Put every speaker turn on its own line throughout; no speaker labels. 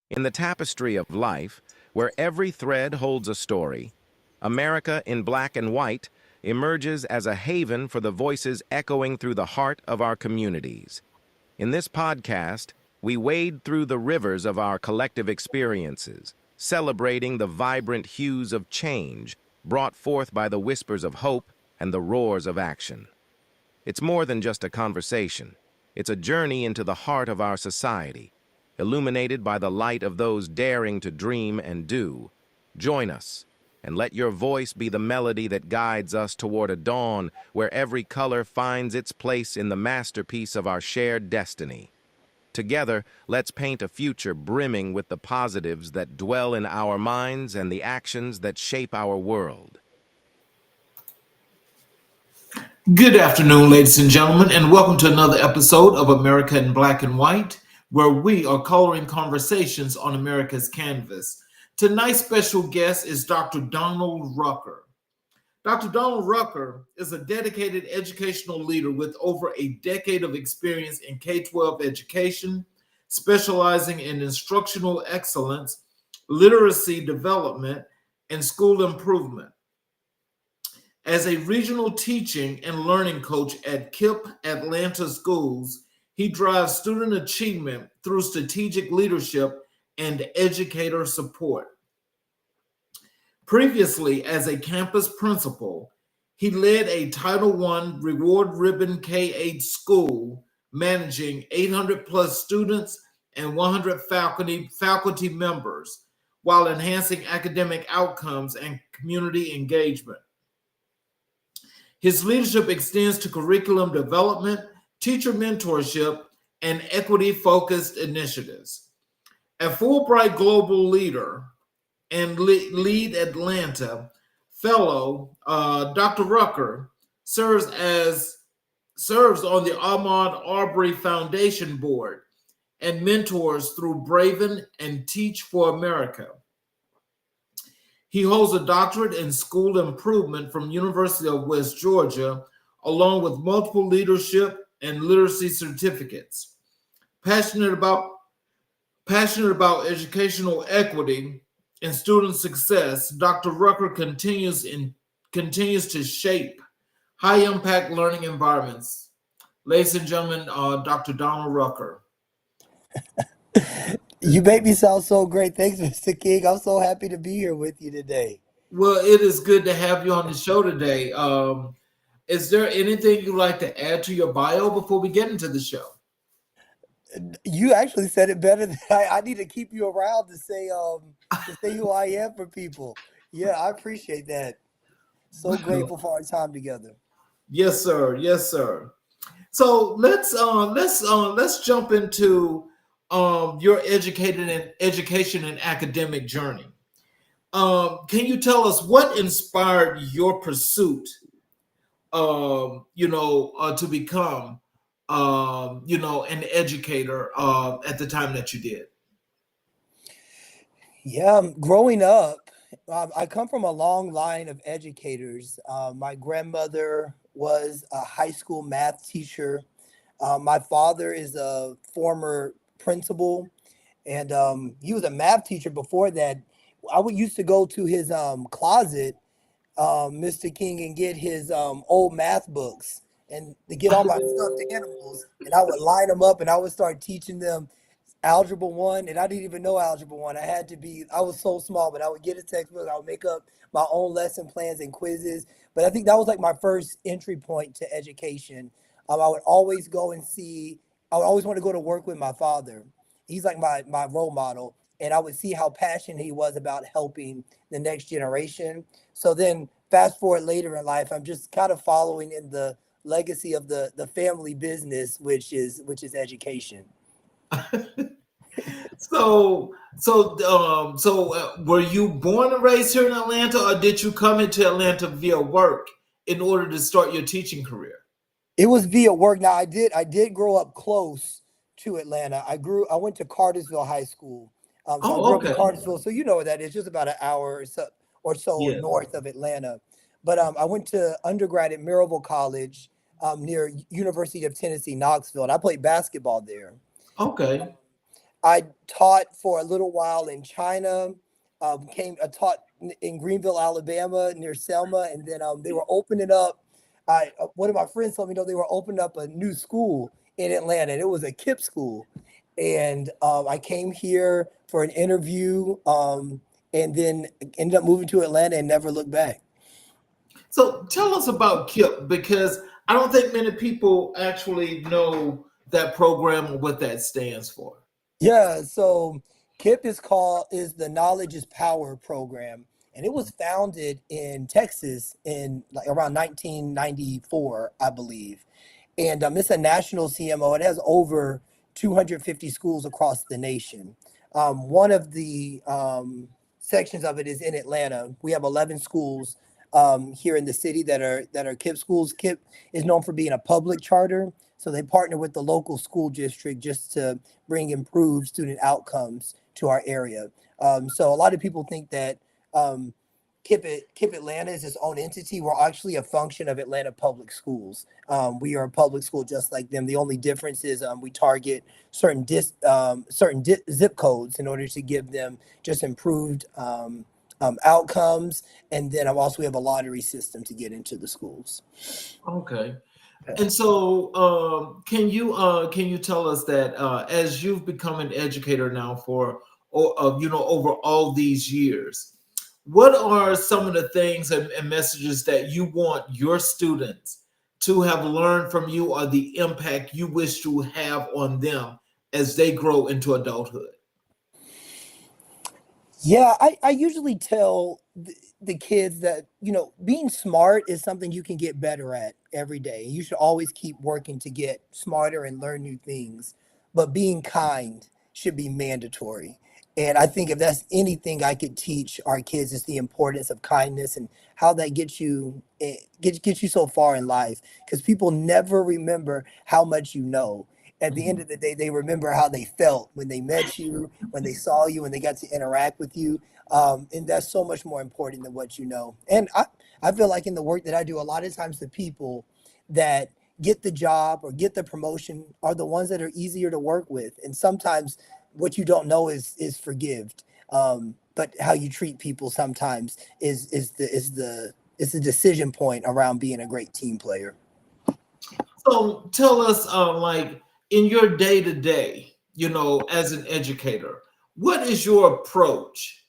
In the tapestry of life, where every thread holds a story, America in black and white emerges as a haven for the voices echoing through the heart of our communities. In this podcast, we wade through the rivers of our collective experiences, celebrating the vibrant hues of change brought forth by the whispers of hope and the roars of action. It's more than just a conversation. It's a journey into the heart of our society, illuminated by the light of those daring to dream and do. Join us, and let your voice be the melody that guides us toward a dawn where every color finds its place in the masterpiece of our shared destiny. Together, let's paint a future brimming with the positives that dwell in our minds and the actions that shape our world.
Good afternoon, ladies and gentlemen, and welcome to another episode of America in Black and White, where we are coloring conversations on America's canvas. Tonight's special guest is Dr. Donald Rucker. Dr. Donald Rucker is a dedicated educational leader with over a decade of experience in K-12 education, specializing in instructional excellence, literacy development, and school improvement. As a regional teaching and learning coach at KIPP Atlanta Schools, he drives student achievement through strategic leadership and educator support. Previously, as a campus principal, he led a Title I Reward Ribbon K-8 school, managing 800 plus students and 100 faculty members, while enhancing academic outcomes and community engagement. His leadership extends to curriculum development, teacher mentorship, and equity-focused initiatives. A Fulbright Global Leader and Lead Atlanta Fellow, Dr. Rucker serves on the Ahmaud Arbery Foundation Board and mentors through Braven and Teach for America. He holds a doctorate in school improvement from University of West Georgia, along with multiple leadership and literacy certificates. Passionate about educational equity and student success, Dr. Rucker continues to shape high-impact learning environments. Ladies and gentlemen, Dr. Donald Rucker.
You make me sound so great. Thanks, Mr. King. I'm so happy to be here with you today.
Well, it is good to have you on the show today. Is there anything you'd like to add to your bio before we get into the show?
You actually said it better than I need to keep you around to say who I am for people. Yeah, I appreciate that. So grateful for our time together.
Yes, sir. Yes, sir. So let's jump into your education and academic journey. Can you tell us what inspired your pursuit, to become, an educator at the time that you did?
Yeah, growing up, I come from a long line of educators. My grandmother was a high school math teacher. My father is a former principal, and he was a math teacher before that. Used to go to his closet, Mr. King, and get his old math books and to get all my stuffed animals, and I would line them up and I would start teaching them Algebra 1, and I didn't even know Algebra 1. I was so small, but I would get a textbook, I would make up my own lesson plans and quizzes. But I think that was like my first entry point to education. I would always I would always want to go to work with my father. He's like my role model. And I would see how passionate he was about helping the next generation. So then fast forward later in life, I'm just kind of following in the legacy of the family business, which is education.
So were you born and raised here in Atlanta, or did you come into Atlanta via work in order to start your teaching career?
It was via work. Now I did grow up close to Atlanta. I went to Cartersville High School. I grew up in Cartersville, so you know where that is, just about an hour or so north of Atlanta. But I went to undergrad at Maryville College near University of Tennessee, Knoxville, and I played basketball there.
Okay.
I taught for a little while in China. I taught in Greenville, Alabama, near Selma, and then they were opening up. One of my friends told me, they were opening up a new school in Atlanta, and it was a KIPP school. And I came here for an interview, and then ended up moving to Atlanta and never looked back.
So tell us about KIPP, because I don't think many people actually know that program or what that stands for.
Yeah, so KIPP is the Knowledge is Power program, and it was founded in Texas in like around 1994, I believe. And it's a national CMO. It has over 250 schools across the nation. One of the sections of it is in Atlanta. We have 11 schools here in the city that are KIPP schools. KIPP is known for being a public charter, so they partner with the local school district just to bring improved student outcomes to our area. So a lot of people think that KIPP Atlanta is its own entity. We're actually a function of Atlanta Public Schools. We are a public school just like them. The only difference is we target certain zip codes in order to give them just improved outcomes, and then also we have a lottery system to get into the schools.
Okay. And so, can you tell us that as you've become an educator now for over all these years, what are some of the things and messages that you want your students to have learned from you, or the impact you wish to have on them as they grow into adulthood?
Yeah, I usually tell the kids that, being smart is something you can get better at every day. You should always keep working to get smarter and learn new things. But being kind should be mandatory. And I think if that's anything I could teach our kids, is the importance of kindness and how that gets you gets you so far in life. Because people never remember how much you know. At the end of the day, they remember how they felt when they met you, when they saw you, when they got to interact with you. And that's so much more important than what you know. And I feel like in the work that I do, a lot of times the people that get the job or get the promotion are the ones that are easier to work with. And sometimes what you don't know is forgived. But how you treat people sometimes is the decision point around being a great team player.
So tell us, like in your day to day, as an educator, what is your approach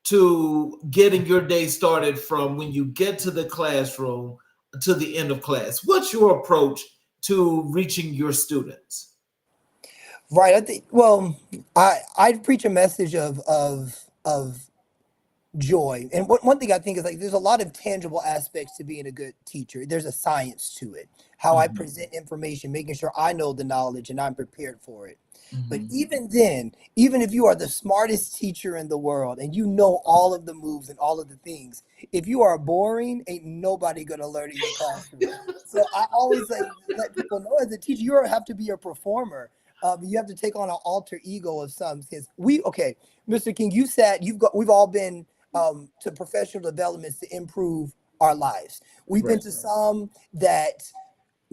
to getting your day started from when you get to the classroom to the end of class? What's your approach to reaching your students?
Right. I think. Well, I preach a message of joy. And one thing I think is, like, there's a lot of tangible aspects to being a good teacher. There's a science to it. How I present information, making sure I know the knowledge and I'm prepared for it. But even then, even if you are the smartest teacher in the world and you know all of the moves and all of the things, if you are boring, ain't nobody gonna learn in your classroom. So I always let people know, as a teacher, you have to be a performer. You have to take on an alter ego of some. Because Mr. King, we've all been to professional developments to improve our lives. We've been to some that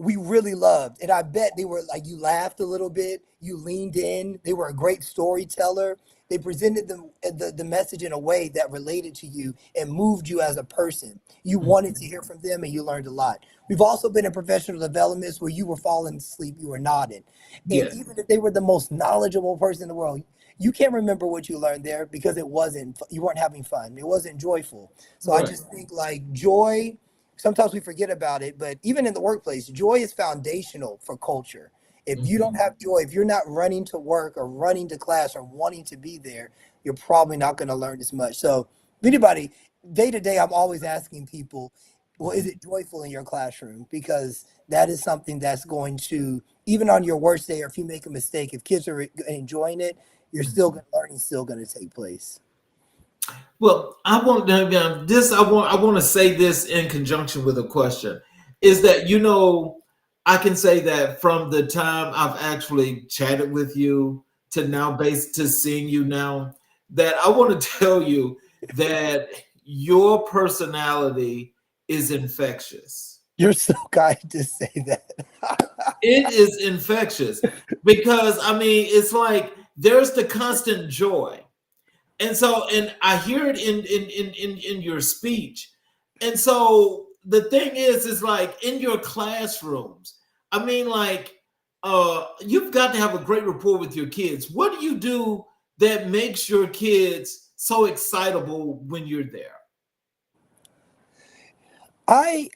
we really loved. And I bet they were like, you laughed a little bit, you leaned in, they were a great storyteller. They presented the message in a way that related to you and moved you as a person. You wanted to hear from them and you learned a lot. We've also been in professional developments where you were falling asleep, you were nodding. And even if they were the most knowledgeable person in the world, you can't remember what you learned there because you weren't having fun. It wasn't joyful. So I just think, like, joy, sometimes we forget about it, but even in the workplace, joy is foundational for culture. If you don't have joy, if you're not running to work or running to class or wanting to be there, you're probably not going to learn as much. So anybody, day to day, I'm always asking people, well, is it joyful in your classroom? Because that is something that's going to, even on your worst day, or if you make a mistake, if kids are enjoying it, learning is still going to take place.
Well, I want to say this in conjunction with a question. Is that, I can say that from the time I've actually chatted with you to now, based to seeing you now, that I want to tell you that your personality is infectious.
You're so kind to say that.
It is infectious because, I mean, it's like there's the constant joy. And so, and I hear it in your speech. And so the thing is like in your classrooms, I mean, like, you've got to have a great rapport with your kids. What do you do that makes your kids so excitable when you're there?
I've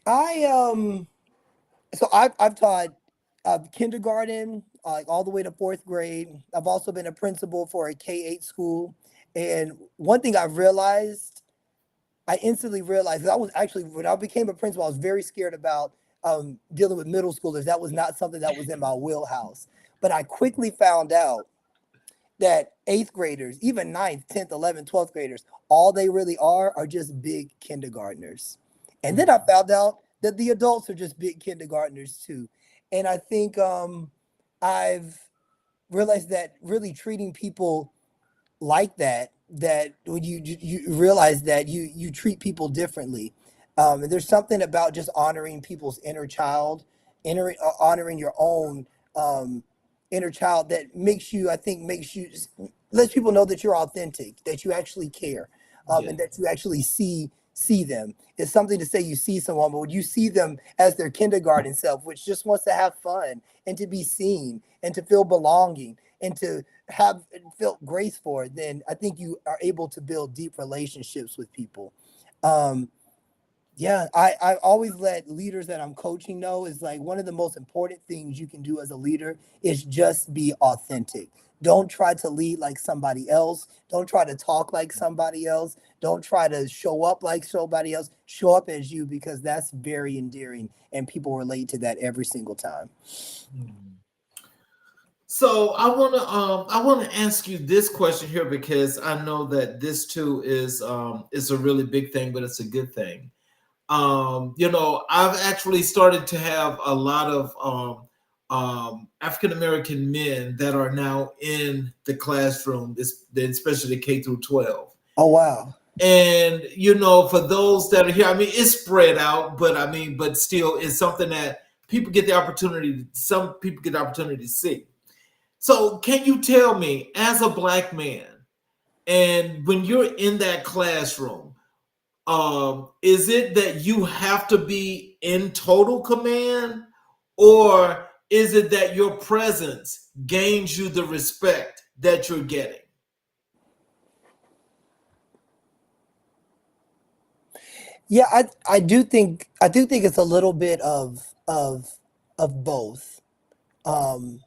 taught kindergarten, like all the way to fourth grade. I've also been a principal for a K-8 school. And one thing I instantly realized, 'cause I was actually, when I became a principal, I was very scared about dealing with middle schoolers. That was not something that was in my wheelhouse. But I quickly found out that eighth graders, even ninth, 10th, 11th, 12th graders, all they really are just big kindergartners. And then I found out that the adults are just big kindergartners too. And I think I've realized that really treating people like that when you realize that you treat people differently. And there's something about just honoring people's inner child, honoring your own um, inner child that makes you, I think, lets people know that you're authentic, that you actually care,
Yeah.
and that you actually see them. It's something to say you see someone, but when you see them as their kindergarten self, which just wants to have fun and to be seen and to feel belonging and to have felt grace for it, then I think you are able to build deep relationships with people. Um, yeah, I always let leaders that I'm coaching know is like one of the most important things you can do as a leader is just be authentic. Don't try to lead like somebody else. Don't try to talk like somebody else. Don't try to show up like somebody else. Show up as you because that's very endearing and people relate to that every single time.
Mhm. So I want to ask you this question here because I know that this too is a really big thing, but it's a good thing. I've actually started to have a lot of African American men that are now in the classroom, especially K through 12.
Oh wow.
And for those that are here, I mean, it's spread out, but I mean, but still, it's something that some people get the opportunity to see. So, can you tell me, as a black man, and when you're in that classroom, is it that you have to be in total command, or is it that your presence gains you the respect that you're getting?
Yeah, I do think it's a little bit of both. Um,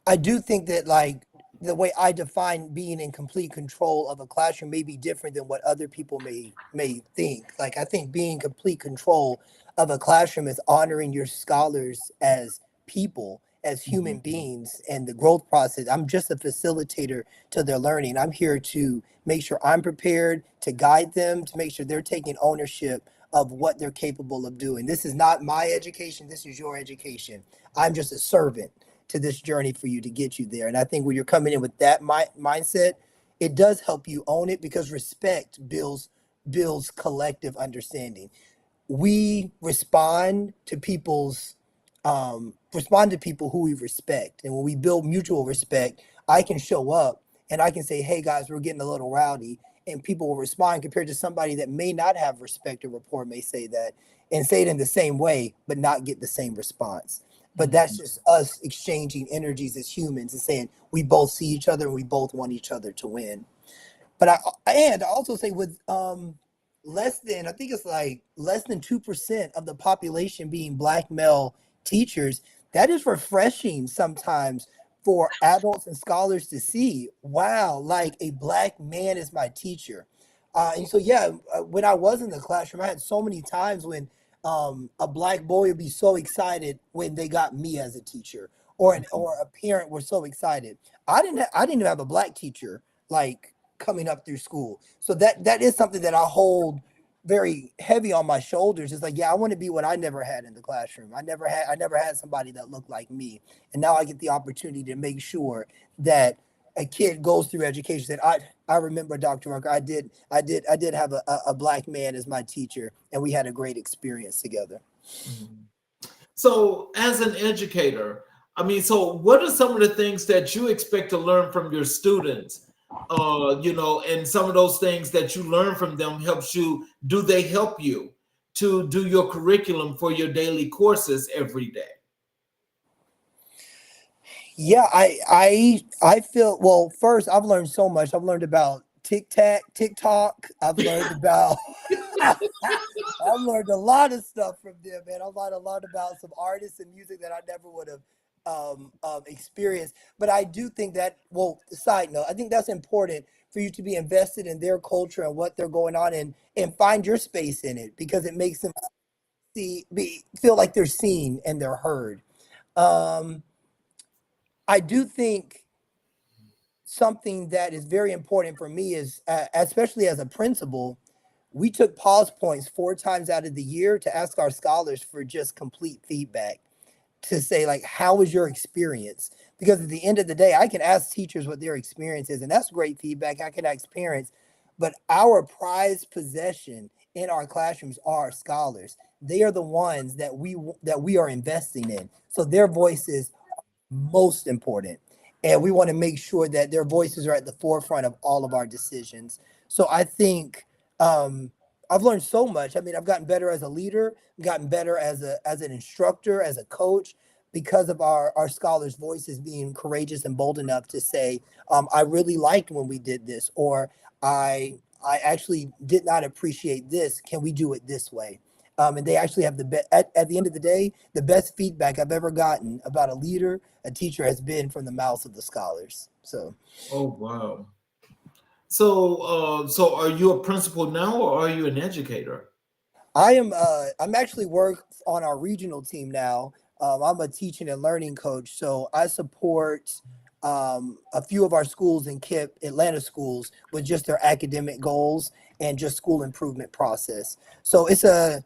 I do think that like the way I define being in complete control of a classroom may be different than what other people may think. Like I think being in complete control of a classroom is honoring your scholars as people, as human
Mhm.
beings and the growth process. I'm just a facilitator to their learning. I'm here to make sure I'm prepared to guide them, to make sure they're taking ownership of what they're capable of doing. This is not my education, this is your education. I'm just a servant to this journey for you to get you there. And I think when you're coming in with that mindset, it does help you own it because respect builds collective understanding. We respond to people who we respect, and when we build mutual respect, I can show up and I can say, hey guys, we're getting a little rowdy, and people will respond compared to somebody that may not have respect or rapport may say that and say it in the same way but not get the same response. But that's
Mhm.
just us exchanging energies as humans and saying we both see each other and we both want each other to win. But I also say with less than, I think it's like less than 2% of the population being black male teachers, that is refreshing sometimes for adults and scholars to see. Wow, like a black man is my teacher. And so yeah, when I was in the classroom, I had so many times when a black boy would be so excited when they got me as a teacher, or a parent were so excited. I didn't even have a black teacher like coming up through school. So that is something that I hold very heavy on my shoulders. It's like, yeah, I want to be what I never had in the classroom. I never had somebody that looked like me. And now I get the opportunity to make sure that a kid goes through education. That I remember Dr. Rucker. I did have a black man as my teacher, and we had a great experience together.
Mhm. So, as an educator, I mean, so what are some of the things that you expect to learn from your students? And some of those things that you learn from them helps you. Do they help you to do your curriculum for your daily courses every day?
Yeah, I feel, well, first I've learned so much. I've learned about TikTok. I've learned about I've learned a lot of stuff from them, man. I've learned a lot about some artists and music that I never would have experienced. But I do think that, well, side note, I think that's important for you to be invested in their culture and what they're going on and find your space in it because it makes them feel like they're seen and they're heard. Um, I do think something that is very important for me is, especially as a principal, we took pause points 4 times out of the year to ask our scholars for just complete feedback to say, like, how was your experience? Because at the end of the day, I can ask teachers what their experience is, and that's great feedback. I can ask parents, but our prized possession in our classrooms are our scholars. They are the ones that we are investing in. So their voices most important. And we want to make sure that their voices are at the forefront of all of our decisions. So I think I've learned so much. I mean, I've gotten better as a leader, gotten better as an instructor, as a coach, because of our scholars' voices being courageous and bold enough to say, I really liked when we did this, or I actually did not appreciate this. Can we do it this way? And they actually have the best, at the end of the day, the best feedback I've ever gotten about a leader, a teacher, has been from the mouths of the scholars. So,
Oh wow. So are you a principal now, or are you an educator?
I'm actually work on our regional team now. I'm a teaching and learning coach, so I support a few of our schools in KIP, Atlanta schools, with just their academic goals and just school improvement process. So it's a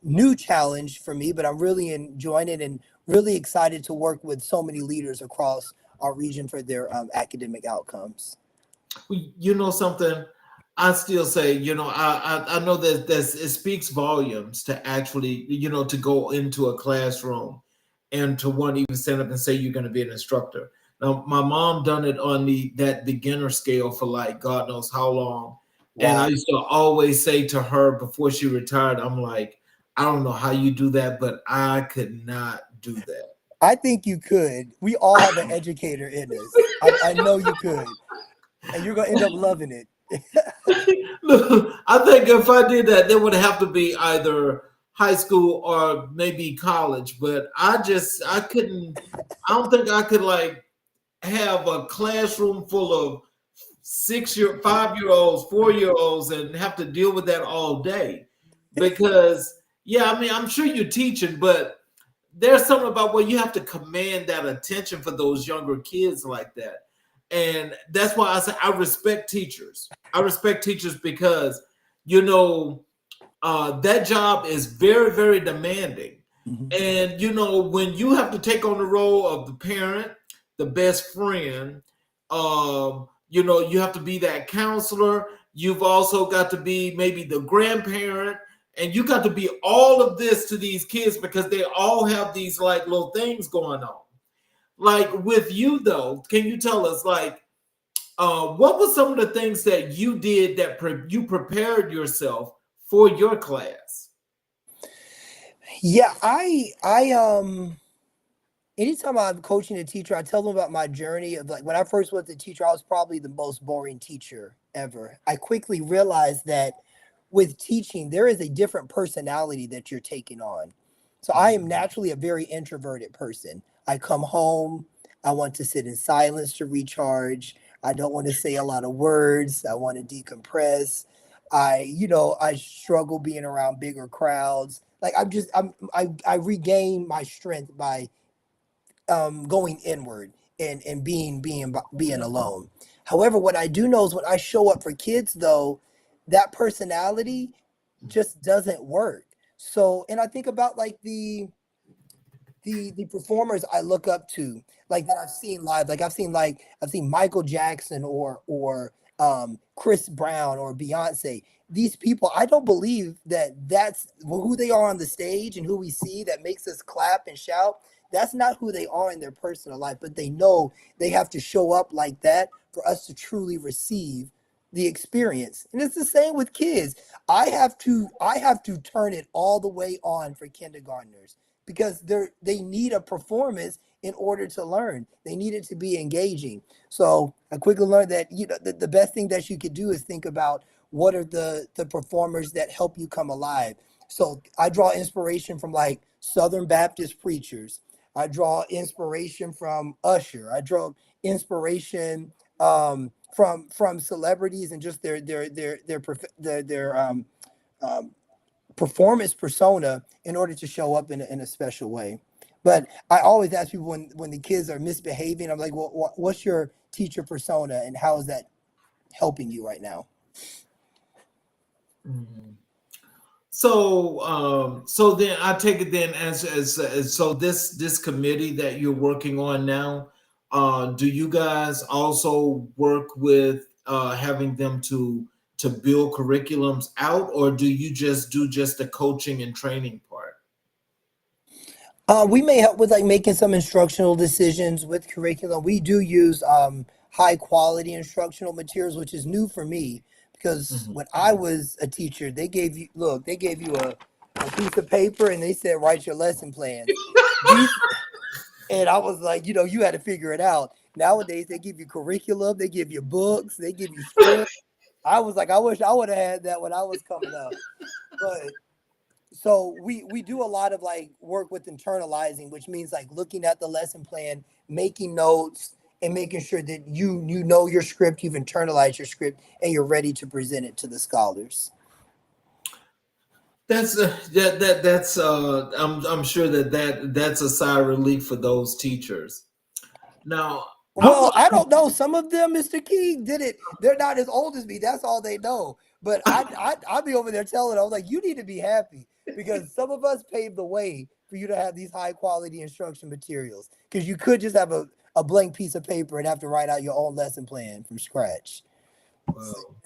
new challenge for me, but I'm really enjoying it and really excited to work with so many leaders across our region for their academic outcomes.
Well, you know something, I still say, I know that it speaks volumes to actually, to go into a classroom and to want to even stand up and say you're going to be an instructor. Now, my mom done it on that beginner scale for like God knows how long. And I
Wow.
used to always say to her before she retired, I'm like, I don't know how you do that, but I could not do that.
I think you could. We all have an educator in us. I know you could, and you're gonna end up loving it.
Look, I think if I did that, there would have to be either high school or maybe college. But I couldn't. I don't think I could like have a classroom full of 5-year olds, 4-year olds, and have to deal with that all day. Because yeah, I mean, I'm sure you're teaching, but there's something about where you have to command that attention for those younger kids like that. And that's why I say I respect teachers. I respect teachers because, you know, that job is very, very demanding.
Mhm.
And, when you have to take on the role of the parent, the best friend, you have to be that counselor. You've also got to be maybe the grandparent, and you got to be all of this to these kids because they all have these like little things going on. Like with you though, can you tell us like what were some of the things that you did that you prepared yourself for your class?
Yeah, anytime I'm coaching a teacher, I tell them about my journey of, like, when I first was a teacher, I was probably the most boring teacher ever. I quickly realized that with teaching, there is a different personality that you're taking on. So I am naturally a very introverted person. I come home, I want to sit in silence to recharge. I don't want to say a lot of words. I want to decompress. I struggle being around bigger crowds. Like I regain my strength by going inward and being alone. However, what I do know is when I show up for kids, though, that personality just doesn't work. So, and I think about like the performers I look up to, like that I've seen live. Like I've seen Michael Jackson or Chris Brown or Beyonce. These people, I don't believe that that's who they are on the stage and who we see that makes us clap and shout. That's not who they are in their personal life, but they know they have to show up like that for us to truly receive the experience. And it's the same with kids. I have to turn it all the way on for kindergartners because they need a performance in order to learn. They need it to be engaging. So I quickly learned that the best thing that you could do is think about what are the performers that help you come alive. So I draw inspiration from like Southern Baptist preachers. I draw inspiration from Usher. I draw inspiration from celebrities and just their um, performance persona in order to show up in a special way. But I always ask people when the kids are misbehaving, I'm like, well, what's your teacher persona and how is that helping you right now?
Mhm. So, so then I take it then as so this committee that you're working on now, do you guys also work with having them to build curriculums out, or do you just do just the coaching and training part?
We may help with like making some instructional decisions with curriculum. We do use high quality instructional materials, which is new for me because
Mhm.
when I was a teacher, they gave you a piece of paper and they said write your lesson plans. These and I was like, you had to figure it out. Nowadays they give you curriculum, they give you books, they give you script. I was like, I wish I would have had that when I was coming up. But so we do a lot of like work with internalizing, which means like looking at the lesson plan, making notes, and making sure that you know your script, you've internalized your script, and you're ready to present it to the scholars.
That's that's I'm sure that's a sigh of relief for those teachers. Now, I
Well, I
want
don't know. Some of them, Mr. King, did it. They're not as old as me. That's all they know. But I'd be over there telling them, I was like, you need to be happy because some of us paved the way for you to have these high quality instruction materials. Because you could just have a blank piece of paper and have to write out your own lesson plan from scratch.
well,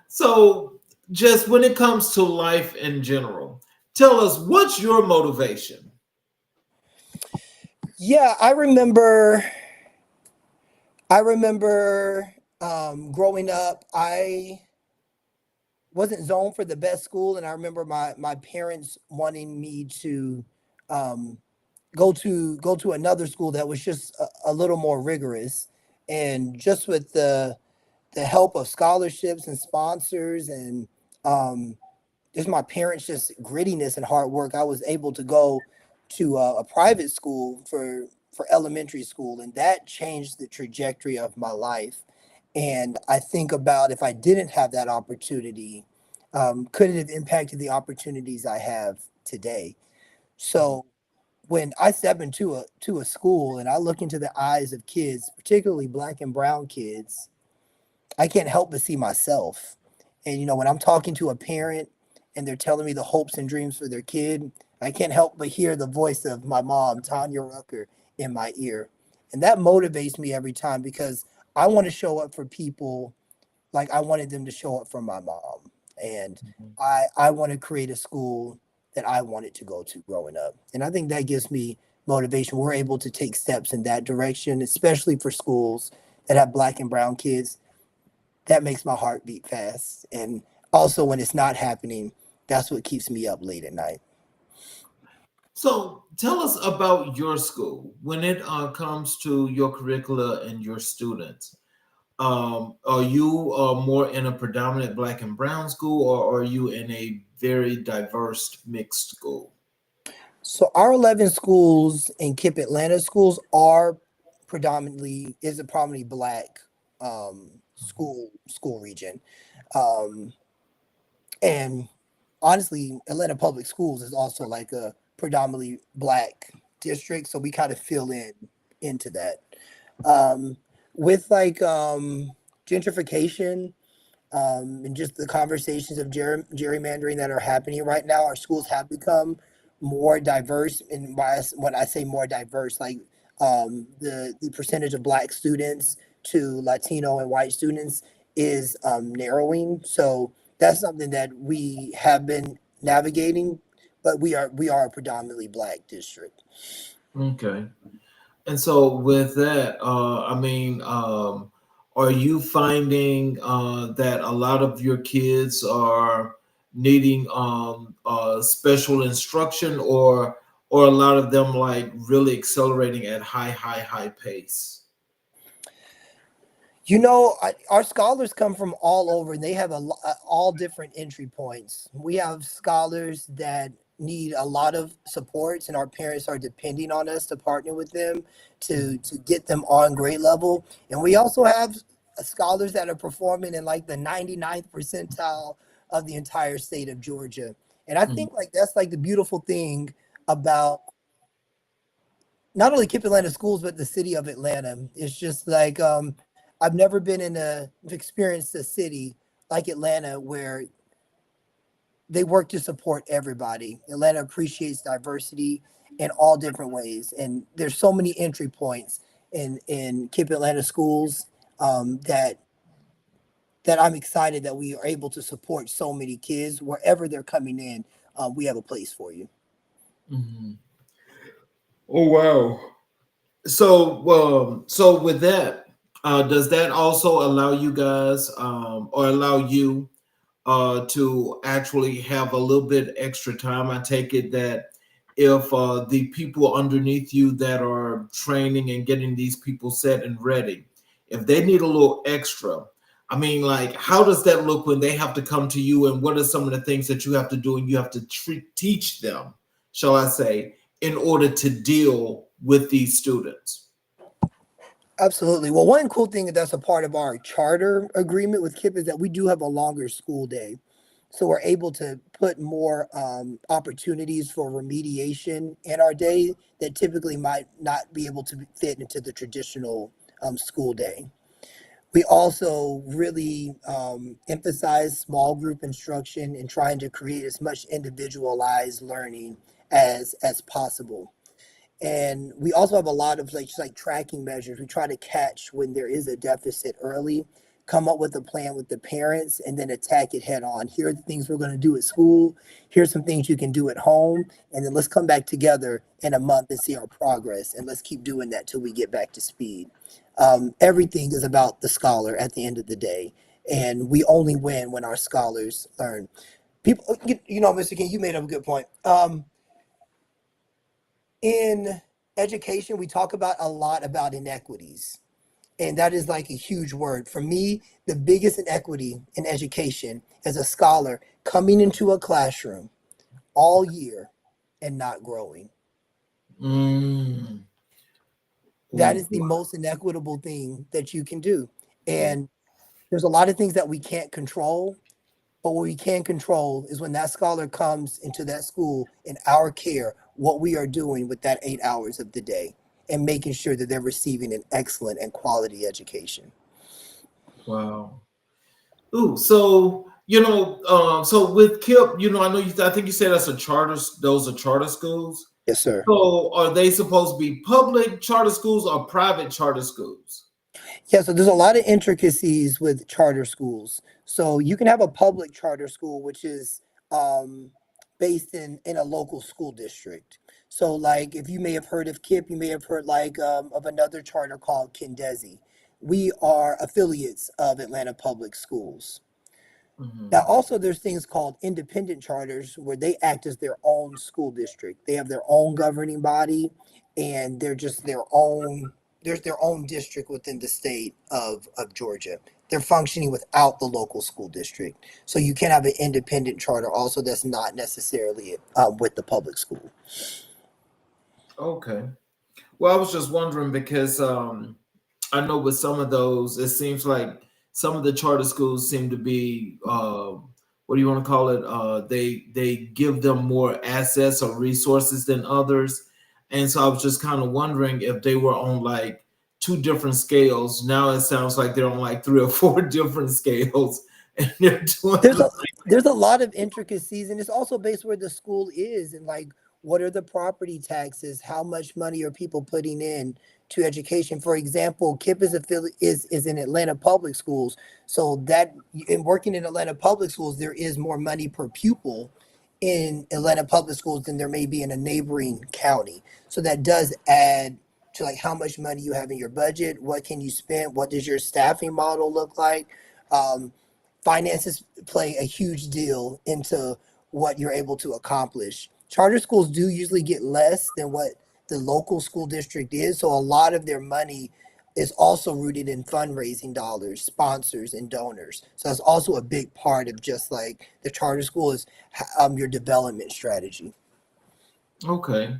so just when it comes to life in general, tell us what's your motivation?
Yeah, I remember growing up, I wasn't zoned for the best school, and I remember my parents wanting me to um, go to another school that was just a little more rigorous, and just with the help of scholarships and sponsors and um, just my parents' just grittiness and hard work, I was able to go to a private school for elementary school, and that changed the trajectory of my life. And I think about if I didn't have that opportunity, could it have impacted the opportunities I have today? So when I step into a school and I look into the eyes of kids, particularly black and brown kids, I can't help but see myself. And when I'm talking to a parent and they're telling me the hopes and dreams for their kid, I can't help but hear the voice of my mom, Tanya Rucker, in my ear. And that motivates me every time because I want to show up for people like I wanted them to show up for my mom. And I want to create a school that I wanted to go to growing up. And I think that gives me motivation. We're able to take steps in that direction, especially for schools that have black and brown kids. That makes my heart beat fast. And also when it's not happening, that's what keeps me up late at night.
So tell us about your school when it comes to your curricula and your students. Are you more in a predominant black and brown school, or are you in a very diverse mixed school?
So our 11 schools in Kip Atlanta schools are predominantly black school region. Um, and honestly, Atlanta Public Schools is also like a predominantly black district, so we kind of fill into that. Um, with like gentrification and just the conversations of gerrymandering that are happening right now, our schools have become more diverse. And when I say more diverse, like the percentage of black students to Latino and white students is narrowing. So that's something that we have been navigating but we are a predominantly Black district.
Okay. And so with that, are you finding that a lot of your kids are needing special instruction, or a lot of them like really accelerating at high pace?
Our scholars come from all over, and they have all different entry points. We have scholars that need a lot of supports, and our parents are depending on us to partner with them to get them on grade level. And we also have scholars that are performing in like the 99th percentile of the entire state of Georgia. And I think like that's like the beautiful thing about not only KIPP Atlanta schools, but the city of Atlanta. It's just like I've never been experienced a city like Atlanta where they work to support everybody. Atlanta appreciates diversity in all different ways, and there's so many entry points in KIPP Atlanta schools that I'm excited that we are able to support so many kids wherever they're coming in. We have a place for you.
Mm-hmm. Oh wow! So with that, does that also allow you guys, or allow you to actually have a little bit extra time? I take it that if the people underneath you that are training and getting these people set and ready, if they need a little extra, I mean, like, how does that look when they have to come to you, and what are some of the things that you have to do and you have to teach them, shall I say, in order to deal with these students?
Absolutely. Well, one cool thing that's a part of our charter agreement with KIPP is that we do have a longer school day. So we're able to put more opportunities for remediation in our day that typically might not be able to fit into the traditional school day. We also really emphasize small group instruction and trying to create as much individualized learning as possible. And we also have a lot of like just like tracking measures. We try to catch when there is a deficit early, come up with a plan with the parents, and then attack it head on. Here are the things we're going to do at school. Here's some things you can do at home. And then let's come back together in a month and see our progress. And let's keep doing that till we get back to speed. Everything is about the scholar at the end of the day. And we only win when our scholars learn. People, Mr. King, you made up a good point. In education, we talk about a lot about inequities, and that is like a huge word. For me, the biggest inequity in education is a scholar coming into a classroom all year and not growing.
Mm.
That is the most inequitable thing that you can do. And there's a lot of things that we can't control, but what we can control is when that scholar comes into that school in our care, what we are doing with that 8 hours of the day and making sure that they're receiving an excellent and quality education.
Wow. Ooh, so so with KIPP, I think you said that's a charter. Those are charter schools.
Yes, sir.
So are they supposed to be public charter schools or private charter schools?
Yeah, so there's a lot of intricacies with charter schools. So you can have a public charter school, which is based in a local school district. So like if you may have heard of KIPP, you may have heard like of another charter called Kendesi. We are affiliates of Atlanta Public Schools.
Mhm.
Now, also, there's things called independent charters where they act as their own school district. They have their own governing body, and they're just their own. There's their own district within the state of Georgia. They're functioning without the local school district. So you can have an independent charter also that's not necessarily with the public school.
Okay. Well, I was just wondering because I know with some of those, it seems like some of the charter schools seem to be what do you want to call it? They give them more assets or resources than others, and so I was just kind of wondering if they were on like two different scales. Now it sounds like they're on like three or four different scales, and they're doing
There's a there's a lot of intricacies, and it's also based where the school is and like what are the property taxes, how much money are people putting in to education. For example, KIPP is in Atlanta Public Schools, so that in working in Atlanta Public Schools, there is more money per pupil in Atlanta public schools than there may be in a neighboring county. So that does add to like how much money you have in your budget, what can you spend, what does your staffing model look like. Um, Finances play a huge deal into what you're able to accomplish. Charter schools do usually get less than what the local school district is, so a lot of their money is also rooted in fundraising dollars, sponsors, and donors. So that's also a big part of just like the charter school is your development strategy.
Okay.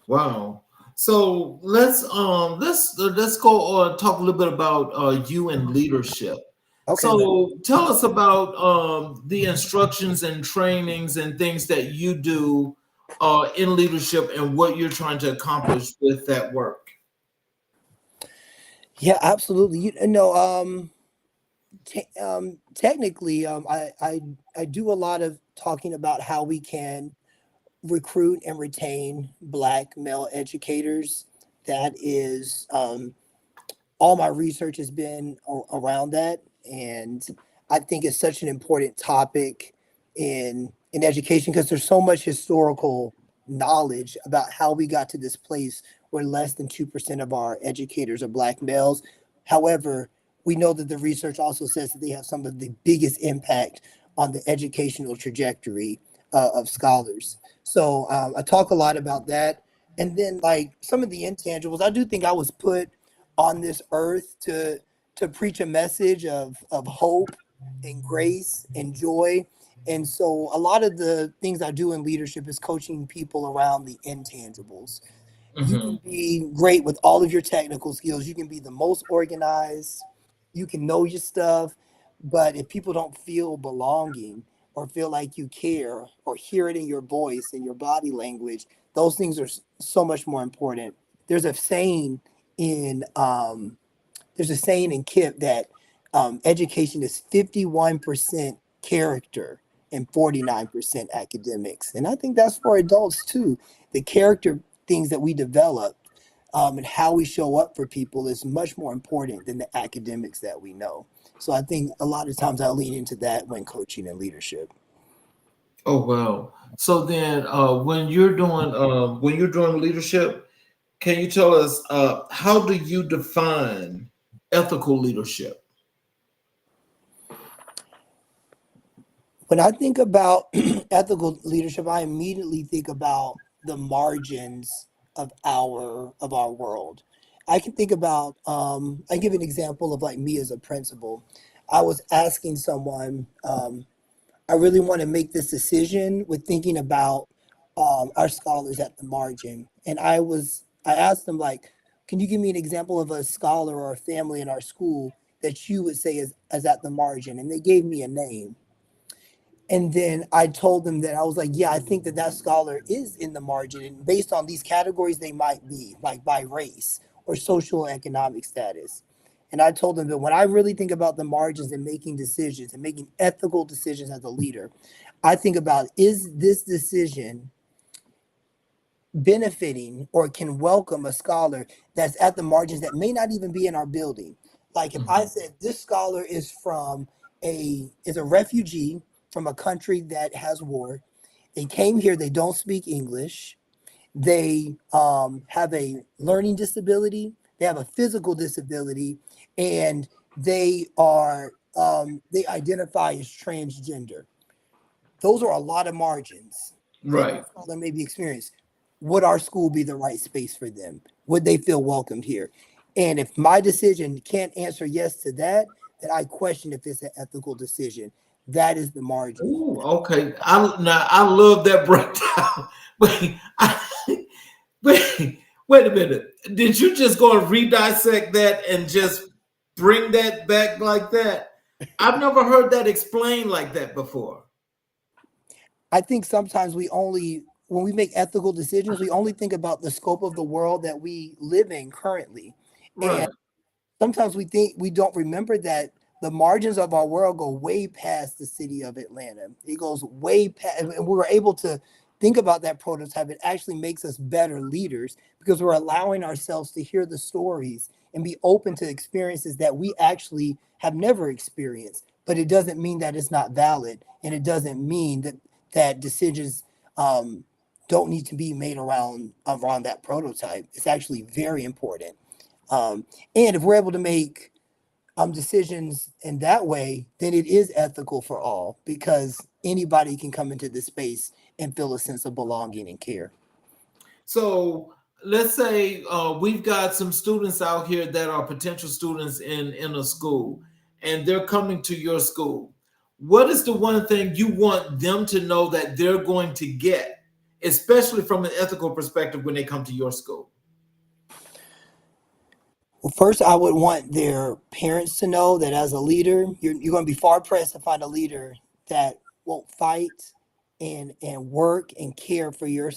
Wow. So let's go talk a little bit about you and leadership.
Okay,
So tell us about the instructions and trainings and things that you do in leadership and what you're trying to accomplish with that work.
yeah, absolutely. You know, technically, I do a lot of talking about how we can recruit and retain Black male educators. That is, all my research has been around that, and I think it's such an important topic in education because there's so much historical knowledge about how we got to this place where less than 2% of our educators are Black males. However, we know that the research also says that they have some of the biggest impact on the educational trajectory of scholars. So I talk a lot about that. And then like some of the intangibles, I do think I was put on this earth to preach a message of hope and grace and joy. And so a lot of the things I do in leadership is coaching people around the intangibles. You
Hmm.
can be great with all of your technical skills. You can be the most organized. You can know your stuff. But if people don't feel belonging or feel like you care or hear it in your voice and your body language, those things are so much more important. There's a saying in there's a saying in KIP that education is 51% character and 49% academics. And I think that's for adults too. The character things that we develop and how we show up for people is much more important than the academics that we know. So I think a lot of times I lean into that when coaching and leadership.
Oh wow. So then when you're doing leadership, can you tell us how do you define ethical leadership?
When I think about ethical leadership, I immediately think about the margins of our world. I can think about I give an example of like me as a principal. I was asking someone, I really want to make this decision with thinking about our scholars at the margin. And I asked them like, can you give me an example of a scholar or a family in our school that you would say is at the margin? And they gave me a name. And then I told them that I was like, yeah, I think that that scholar is in the margin. And based on these categories, they might be like by race or social and economic status. And I told them that when I really think about the margins and making decisions and making ethical decisions as a leader, I think about is this decision benefiting or can welcome a scholar that's at the margins that may not even be in our building. Like if I
Mhm.
said this scholar is a refugee from a country that has war. They came here, they don't speak English. They have a learning disability, they have a physical disability, and they identify as transgender. Those are a lot of margins that
Right.
that scholar may be experienced. Would our school be the right space for them? Would they feel welcomed here? And if my decision can't answer yes to that, then I question if it's an ethical decision. That is the margin.
Ooh, okay. I love that breakdown. Wait, wait a minute. Did you just go and redissect that and just bring that back like that? I've never heard that explained like that before.
I think sometimes when we make ethical decisions, we only think about the scope of the world that we live in currently. And
Right.
sometimes we don't remember that the margins of our world go way past the city of Atlanta. It goes way past, and we were able to think about that prototype. It actually makes us better leaders because we're allowing ourselves to hear the stories and be open to experiences that we actually have never experienced. But it doesn't mean that it's not valid, and it doesn't mean that that decisions don't need to be made around that prototype. It's actually very important. And if we're able to make decisions in that way, then it is ethical for all because anybody can come into this space and feel a sense of belonging and care.
So let's say we've got some students out here that are potential students in a school, and they're coming to your school. What is the one thing you want them to know that they're going to get, especially from an ethical perspective when they come to your school?
Well, first, I would want their parents to know that as a leader, you're going to be far pressed to find a leader that won't fight and work and care for your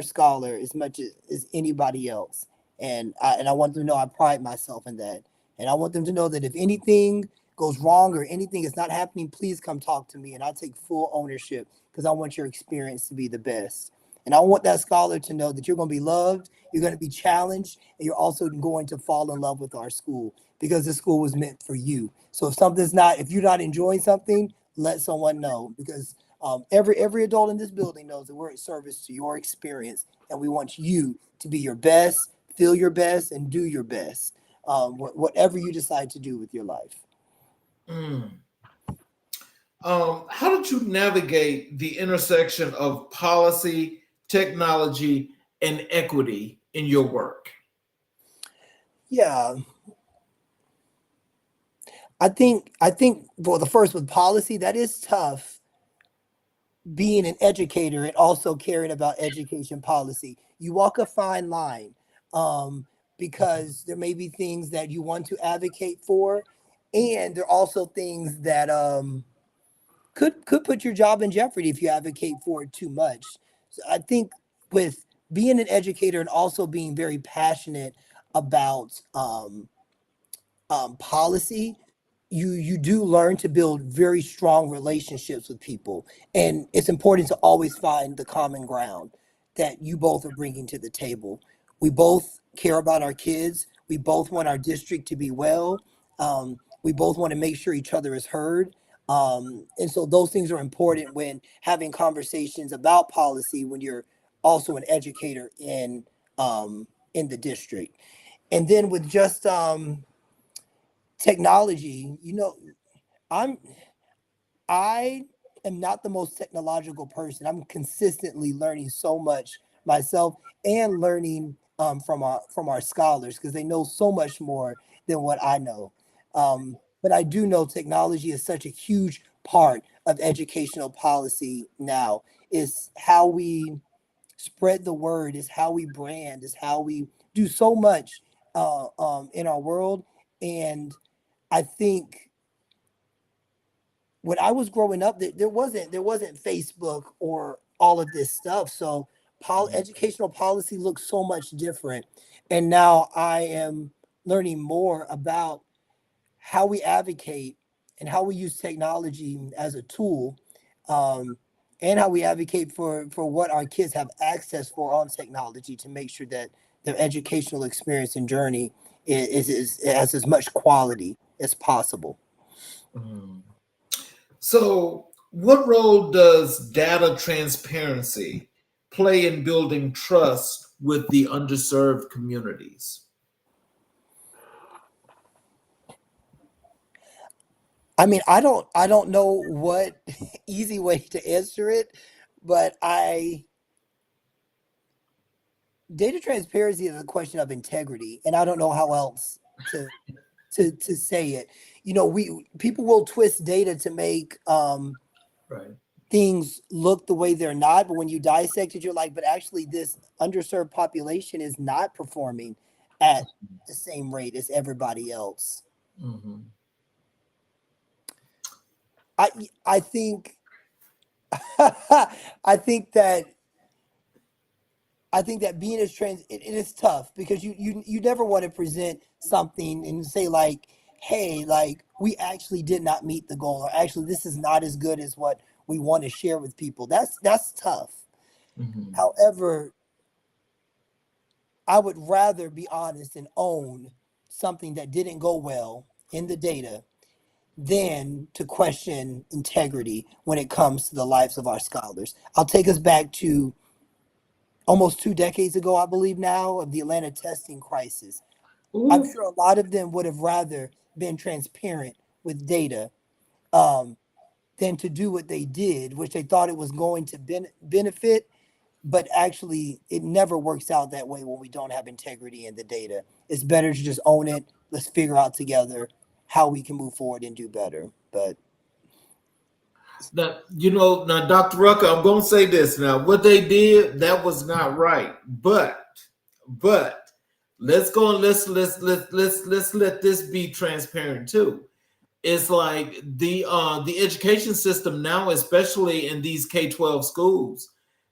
scholar as much as anybody else. And I want them to know I pride myself in that. And I want them to know that if anything goes wrong or anything is not happening, please come talk to me, and I take full ownership because I want your experience to be the best. And I want that scholar to know that you're going to be loved, you're going to be challenged, and you're also going to fall in love with our school because the school was meant for you. So if you're not enjoying something, let someone know because every adult in this building knows that we're at service to your experience, and we want you to be your best, feel your best, and do your best, whatever you decide to do with your life.
Mm. How did you navigate the intersection of policy, technology, and equity in your work?
Yeah, I think well, the first with policy, that is tough being an educator and also caring about education policy. You walk a fine line um, because there may be things that you want to advocate for, and there are also things that could put your job in jeopardy if you advocate for it too much. So I think with being an educator and also being very passionate about policy, you do learn to build very strong relationships with people, and it's important to always find the common ground that you both are bringing to the table. We both care about our kids. We both want our district to be well. We both want to make sure each other is heard. And so those things are important when having conversations about policy when you're also an educator in the district. And then with just technology, I'm I am not the most technological person. I'm consistently learning so much myself and learning from our scholars because they know so much more than what I know. But I do know technology is such a huge part of educational policy now. Is how we spread the word, is how we brand, is how we do so much in our world. And I think when I was growing up, there wasn't Facebook or all of this stuff. So educational policy looks so much different. And now I am learning more about how we advocate and how we use technology as a tool, um, and how we advocate for what our kids have access for on technology to make sure that their educational experience and journey has as much quality as possible.
Mm. So, what role does data transparency play in building trust with the underserved communities?
I mean, I don't know what easy way to answer it, but I data transparency is a question of integrity, and I don't know how else to to say it. We people will twist data to make
Right.
things look the way they're not, but when you dissect it, you're like, but actually, this underserved population is not performing at the same rate as everybody else.
Mhm.
I I think I think that I think that being as it is tough because you never want to present something and say like, hey, like we actually did not meet the goal, or actually this is not as good as what we want to share with people. That's tough.
Mhm.
However, I would rather be honest and own something that didn't go well in the data than to question integrity when it comes to the lives of our scholars. I'll take us back to almost 2 decades ago, I believe now, of the Atlanta testing crisis. I'm
Ooh.
sure a lot of them would have rather been transparent with data um, than to do what they did, which they thought it was going to benefit, but actually it never works out that way when we don't have integrity in the data. It's better to just own it. Let's figure out together how we can move forward and do better. But
Now, now, Dr. Rucker, I'm going to say this now. What they did, that was not right. But let's go and let's let this be transparent too. It's like the education system now, especially in these K-12 schools,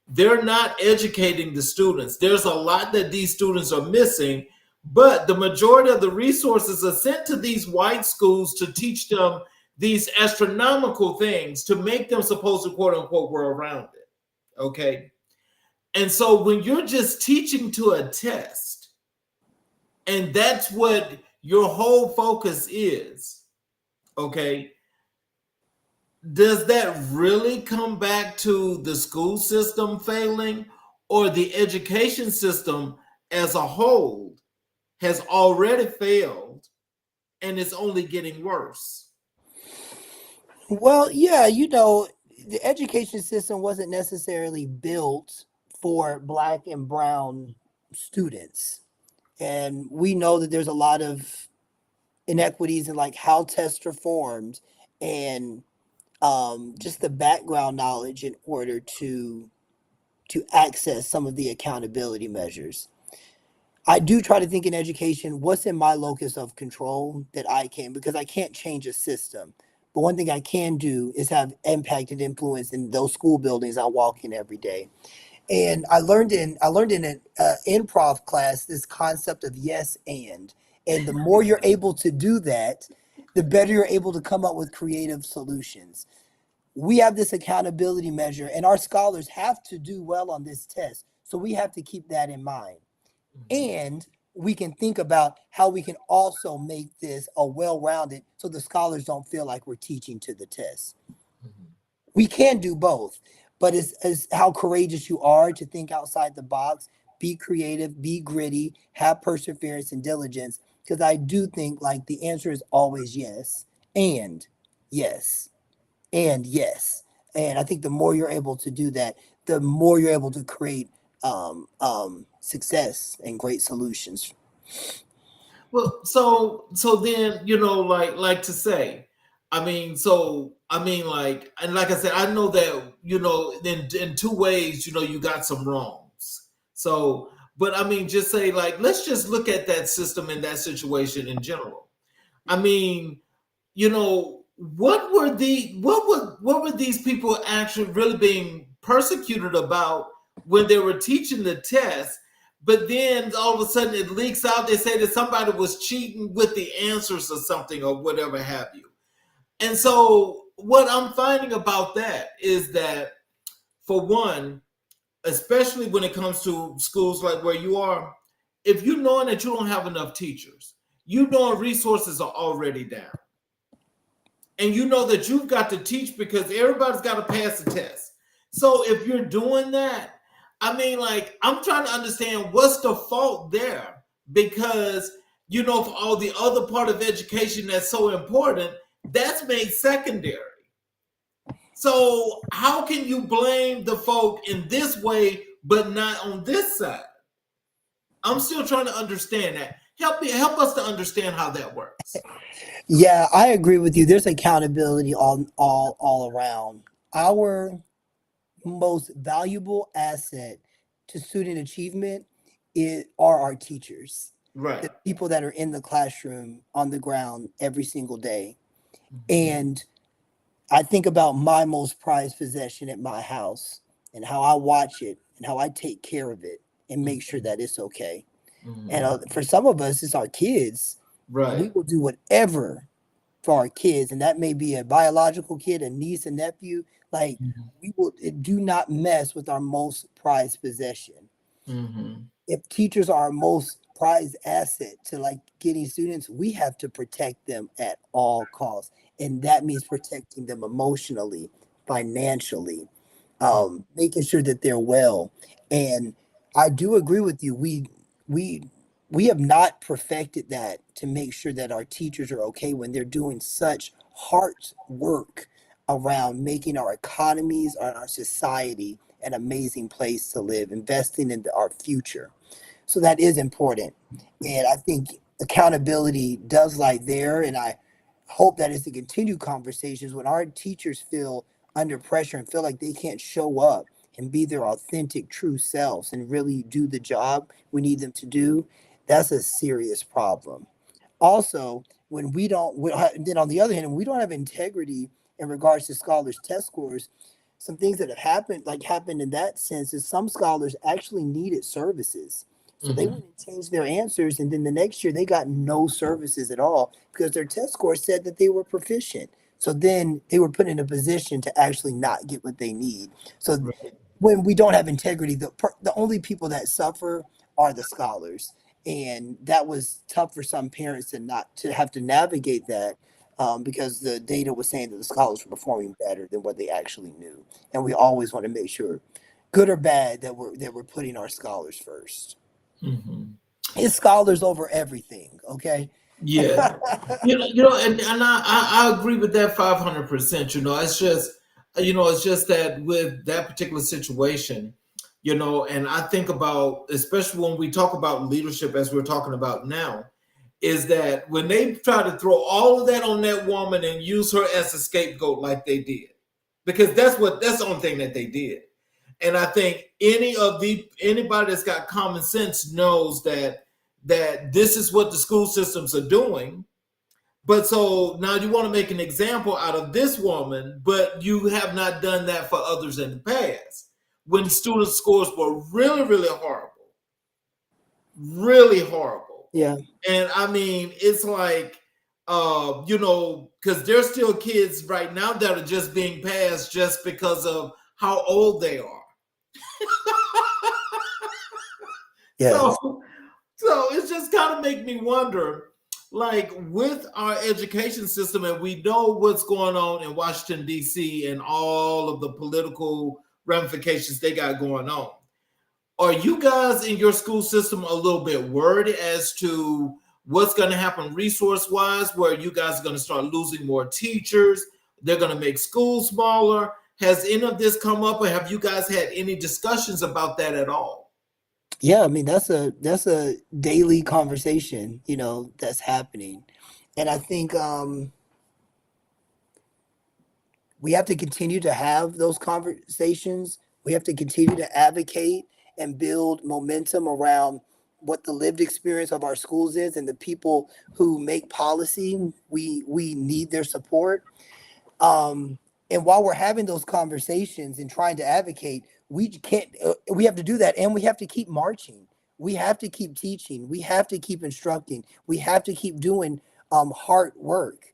they're not educating the students. There's a lot that these students are missing, but the majority of the resources are sent to these white schools to teach them these astronomical things to make them supposed to quote unquote well-rounded. Okay. And so when you're just teaching to a test, and that's what your whole focus is, okay, does that really come back to the school system failing, or the education system as a whole has already failed and it's only getting worse?
well, yeah, the education system wasn't necessarily built for Black and brown students. And we know that there's a lot of inequities in like how tests are formed and just the background knowledge in order to access some of the accountability measures. I do try to think in education, what's in my locus of control that I can, because I can't change a system. But one thing I can do is have impact and influence in those school buildings I walk in every day. And I learned in an improv class this concept of yes and the more you're able to do that, the better you're able to come up with creative solutions. We have this accountability measure, and our scholars have to do well on this test. So we have to keep that in mind. And we can think about how we can also make this a well-rounded so the scholars don't feel like we're teaching to the test. We can do both, but it's how courageous you are to think outside the box, be creative, be gritty, have perseverance and diligence. Because I do think like the answer is always yes, and yes, and yes. And I think the more you're able to do that, the more you're able to create success and great solutions.
Well, so then, like to say, like, and like I said, I know that, in two ways, you got some wrongs. So, but I mean, just say like, let's just look at that system and that situation in general. I mean, what were these people actually really being persecuted about when they were teaching the test? But then all of a sudden it leaks out. They say that somebody was cheating with the answers or something or whatever have you. And so what I'm finding about that is that, for one, especially when it comes to schools like where you are, if you knowing that you don't have enough teachers, you knowing resources are already down, and you know that you've got to teach because everybody's got to pass the test. So if you're doing that, I mean, like, I'm trying to understand what's the fault there, because, for all the other part of education that's so important, that's made secondary. So how can you blame the folk in this way, but not on this side? I'm still trying to understand that. Help us to understand how that works.
Yeah, I agree with you. There's accountability all around. Our most valuable asset to student achievement are our teachers,
Right.
the people that are in the classroom on the ground every single day. And I think about my most prized possession at my house and how I watch it and how I take care of it and make sure that it's okay. And for some of us, it's our kids.
Right.
We will do whatever for our kids, and that may be a biological kid, a niece, a nephew. Like, we will do not mess with our most prized possession. If teachers are our most prized asset to like getting students. We have to protect them at all costs. And that means protecting them emotionally, financially, making sure that they're well. And I do agree with you. We we have not perfected that to make sure that our teachers are okay when they're doing such hard work around making our economies and our society an amazing place to live, investing in our future. So that is important. And I think accountability does lie there. And I hope that is to continue conversations when our teachers feel under pressure and feel like they can't show up and be their authentic, true selves and really do the job we need them to do. That's a serious problem. Also, when then on the other hand, when we don't have integrity in regards to scholars' test scores, some things that have happened in that sense is some scholars actually needed services. So they went and changed their answers, and then the next year they got no services at all because their test score said that they were proficient. So then they were put in a position to actually not get what they need. So
Right.
when we don't have integrity, the only people that suffer are the scholars, and that was tough for some parents to not to have to navigate that, because the data was saying that the scholars were performing better than what they actually knew, and we always want to make sure, good or bad, that we're putting our scholars first.
Mhm.
It's scholars over everything. Okay.
Yeah. And I agree with that 500%. It's just that with that particular situation, and I think about, especially when we talk about leadership as we're talking about now, is that when they try to throw all of that on that woman and use her as a scapegoat like they did, because that's the only thing that they did. And I think anybody that's got common sense knows that this is what the school systems are doing. But so now you want to make an example out of this woman, but you have not done that for others in the past when student scores were really, really horrible, really horrible.
Yeah.
And I mean, it's like, because there's still kids right now that are just being passed just because of how old they are.
Yes.
So, so it's just kind of make me wonder, like with our education system, and we know what's going on in Washington D.C. and all of the political ramifications they got going on. Are you guys in your school system a little bit worried as to what's going to happen resource wise, where you guys are going to start losing more teachers? They're going to make schools smaller. Has any of this come up, or have you guys had any discussions about that at all?
Yeah, I mean that's a daily conversation, that's happening. And I think we have to continue to have those conversations. We have to continue to advocate and build momentum around what the lived experience of our schools is and the people who make policy. We need their support. And while we're having those conversations and trying to advocate, we can't. We have to do that, and we have to keep marching. We have to keep teaching. We have to keep instructing. We have to keep doing hard work.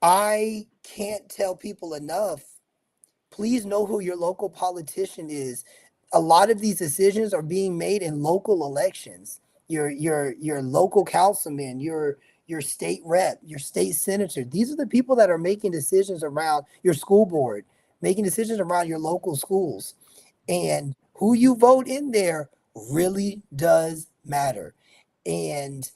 I can't tell people enough. Please know who your local politician is. A lot of these decisions are being made in local elections. Your local councilman, your state rep, your state senator. These are the people that are making decisions around your school board, making decisions around your local schools. And who you vote in there really does matter. And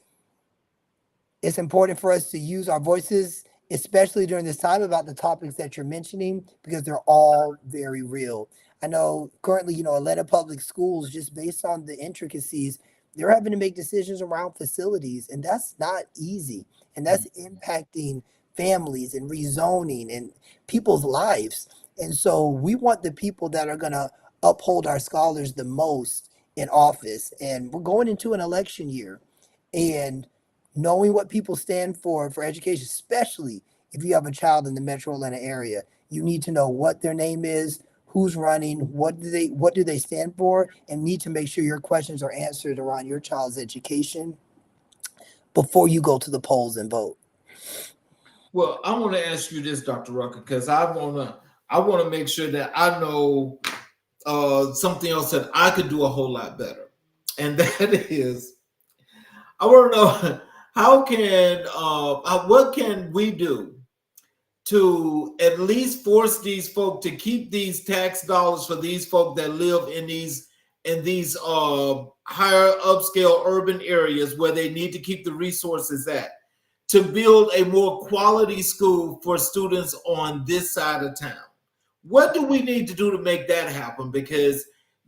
it's important for us to use our voices, especially during this time, about the topics that you're mentioning, because they're all very real. I know currently, Atlanta Public Schools, just based on the intricacies, they're having to make decisions around facilities, and that's not easy. And that's impacting families and rezoning and people's lives. And so we want the people that are going to uphold our scholars the most in office. And we're going into an election year. And knowing what people stand for education, especially if you have a child in the metro Atlanta area, you need to know what their name is, who's running, what do they stand for, and need to make sure your questions are answered around your child's education before you go to the polls and vote.
Well, I want to ask you this, Dr. Rucker, because I want to make sure that I know something else that I could do a whole lot better, and that is I want to know what can we do to at least force these folk to keep these tax dollars for these folk that live in these higher upscale urban areas where they need to keep the resources at, to build a more quality school for students on this side of town. What do we need to do to make that happen? Because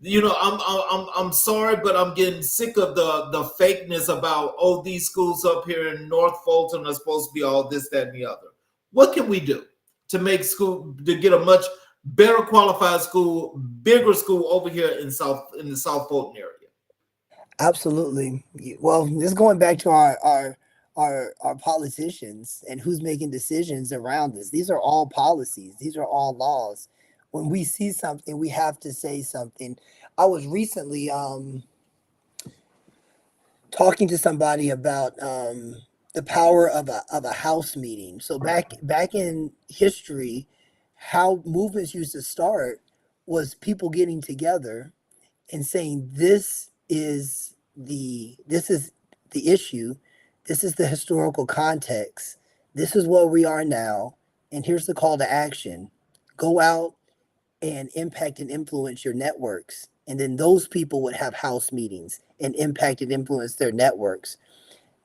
I'm sorry, but I'm getting sick of the fakeness about, oh, these schools up here in North Fulton are supposed to be all this, that, and the other. What can we do to make school, to get a much better qualified school, bigger school over here in the South Fulton area?
Absolutely. Well, just going back to our politicians and who's making decisions around this. These are all policies. These are all laws. When we see something, we have to say something. I was recently talking to somebody about the power of a house meeting. So back in history, how movements used to start was people getting together and saying, this is the issue, this is the historical context, this is where we are now, and here's the call to action. Go out and impact and influence your networks. And then those people would have house meetings and impact and influence their networks.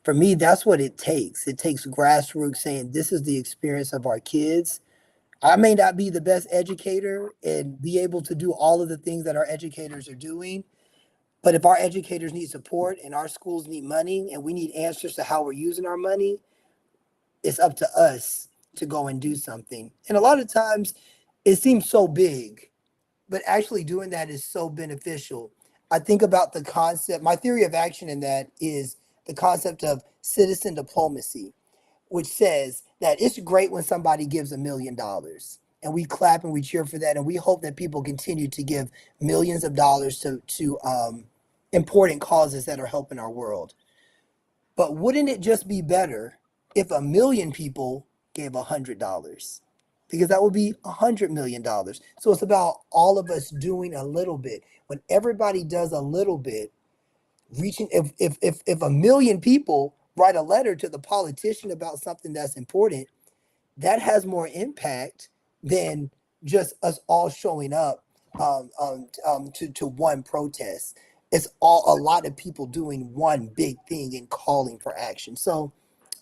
For me, that's what it takes. It takes grassroots saying, this is the experience of our kids. I may not be the best educator and be able to do all of the things that our educators are doing, but if our educators need support and our schools need money and we need answers to how we're using our money, it's up to us to go and do something. And a lot of times it seems so big, but actually doing that is so beneficial. I think about the concept, my theory of action in that is the concept of citizen diplomacy, which says that it's great when somebody gives $1 million and we clap and we cheer for that. And we hope that people continue to give millions of dollars to important causes that are helping our world. But wouldn't it just be better if 1 million people gave $100? Because that would be $100 million. So it's about all of us doing a little bit. When everybody does a little bit, reaching, if 1 million people write a letter to the politician about something that's important, that has more impact than just us all showing up to one protest. It's a lot of people doing one big thing and calling for action. So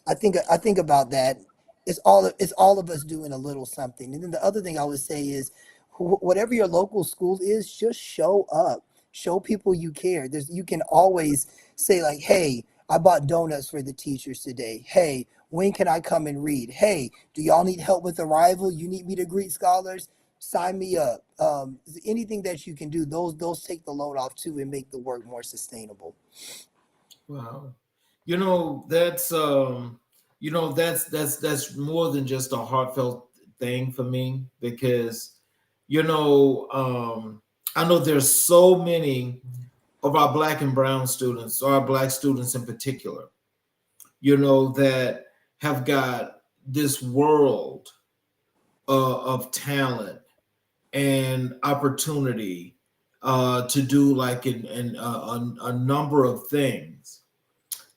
I think about that. It's all of us doing a little something. And then the other thing I would say is, whatever your local school is, just show up. Show people you care. You can always say, like, hey, I bought donuts for the teachers today. Hey, when can I come and read? Hey, do y'all need help with arrival? You need me to greet scholars? Sign me up. Anything that you can do, those take the load off too and make the work more sustainable.
Wow. That's that's more than just a heartfelt thing for me, because I know there's so many of our Black and brown students, or our Black students in particular, that have got this world of talent and opportunity to do like a number of things,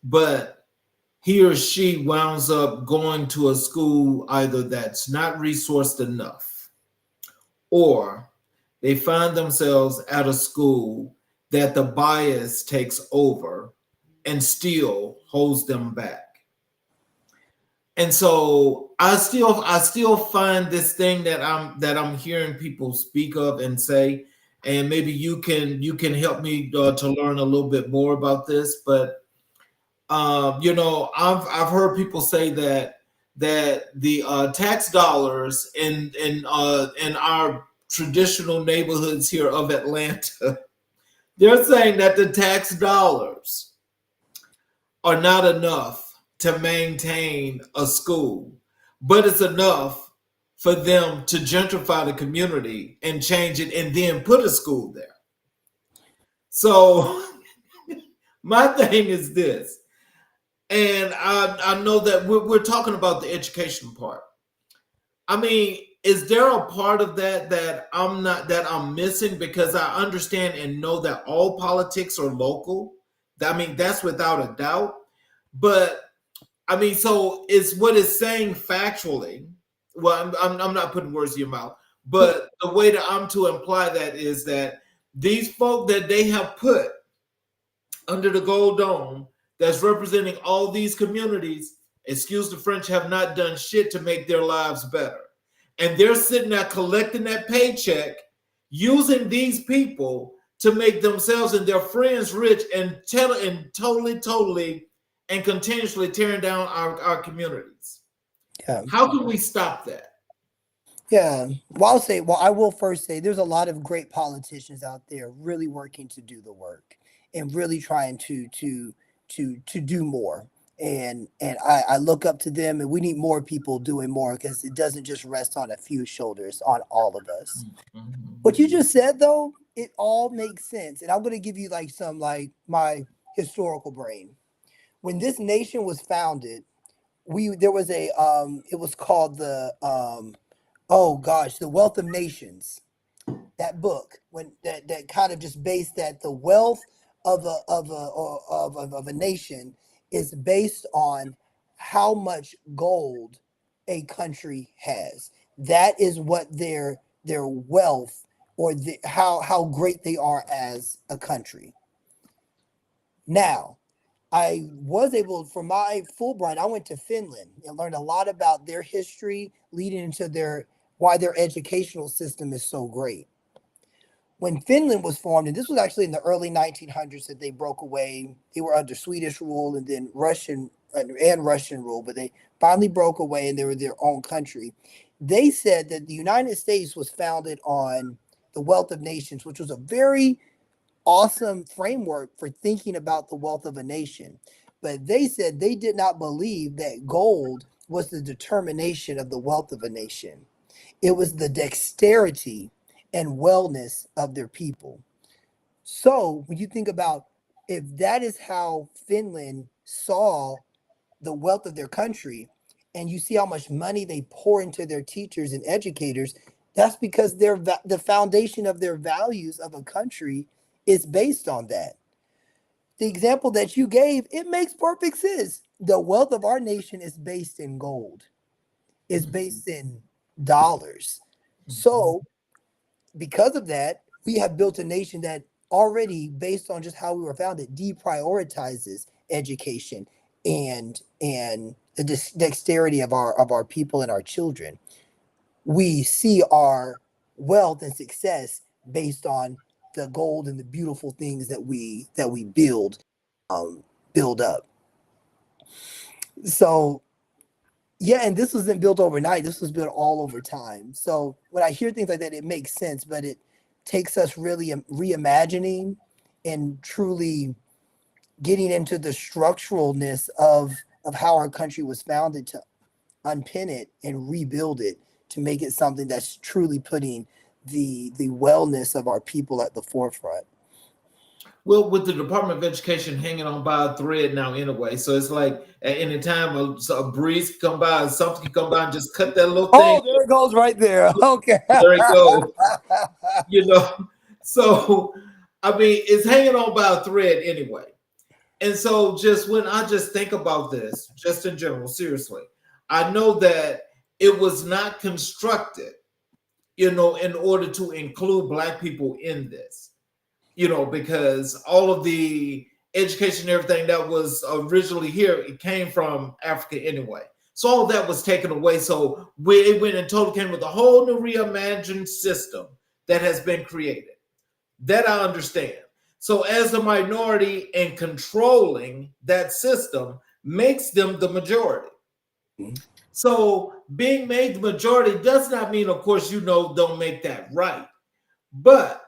but he or she winds up going to a school either that's not resourced enough, or they find themselves at a school that the bias takes over and still holds them back. And so I still find this thing that I'm hearing people speak of and say, and maybe you can help me to learn a little bit more about this. But I've heard people say that the tax dollars in our traditional neighborhoods here of Atlanta, they're saying that the tax dollars are not enough to maintain a school, but it's enough for them to gentrify the community and change it and then put a school there. So my thing is this, and I know that we're talking about the education part. I mean, is there a part of that I'm missing? Because I understand and know that all politics are local. I mean, that's without a doubt. But I mean, so it's what it's saying factually. Well, I'm not putting words in your mouth, but the way that I'm to imply that is that these folk that they have put under the gold dome that's representing all these communities, excuse the French, have not done shit to make their lives better. And they're sitting there collecting that paycheck, using these people to make themselves and their friends rich and totally and continuously tearing down our communities.
Yeah.
How can we stop that?
Yeah. Well, I will first say there's a lot of great politicians out there really working to do the work and really trying to do more. And I look up to them, and we need more people doing more because it doesn't just rest on a few shoulders, on all of us. What you just said though, it all makes sense. And I'm gonna give you like some like my historical brain. When this nation was founded, we there was a it was called the oh gosh, The Wealth of Nations. That book, when that kind of just based that the wealth of a nation is based on how much gold a country has. That is what their wealth, or how great they are as a country. Now, I was able, for my Fulbright, I went to Finland and learned a lot about their history leading into why their educational system is so great. When Finland was formed, and this was actually in the early 1900s that they broke away. They were under Swedish rule and then Russian rule, but they finally broke away and they were their own country. They said that the United States was founded on the Wealth of Nations, which was a very awesome framework for thinking about the wealth of a nation. But they said they did not believe that gold was the determination of the wealth of a nation. It was the dexterity and wellness of their people. So when you think about, if that is how Finland saw the wealth of their country, and you see how much money they pour into their teachers and educators, that's because the foundation of their values of a country is based on that. The example that you gave, it makes perfect sense. The wealth of our nation is based in gold, is based in dollars. So because of that, we have built a nation that already, based on just how we were founded, deprioritizes education and the dexterity of our people and our children. We see our wealth and success based on the gold and the beautiful things that we um, build up. So yeah, and this wasn't built overnight. This was built all over time. So when I hear things like that, it makes sense, but it takes us really reimagining and truly getting into the structuralness of how our country was founded, to unpin it and rebuild it to make it something that's truly putting the wellness of our people at the forefront.
Well, with the Department of Education hanging on by a thread now, anyway, so it's like at any time a breeze can come by, something can come by and just cut that little thing.
Oh, there it goes right there. Okay.
There it goes. You know, so I mean, it's hanging on by a thread anyway. And so, just when I just think about this, just in general, seriously, I know that it was not constructed, in order to include Black people in this, because all of the education and everything that was originally here, it came from Africa anyway. So all that was taken away. So it went and totally came with a whole new reimagined system that has been created. That I understand. So as the minority and controlling that system makes them the majority. So being made the majority does not mean, of course, don't make that right. But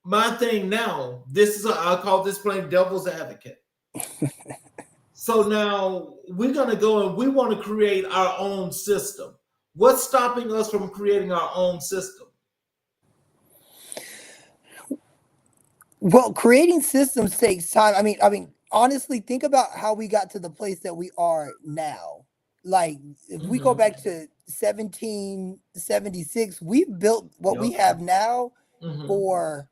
my thing now, I call this playing devil's advocate. So now we're going to go and we want to create our own system. What's stopping us from creating our own system?
Well, creating systems takes time. I mean, honestly, think about how we got to the place that we are now. Like, if we go back to 1776, we've built what we have now for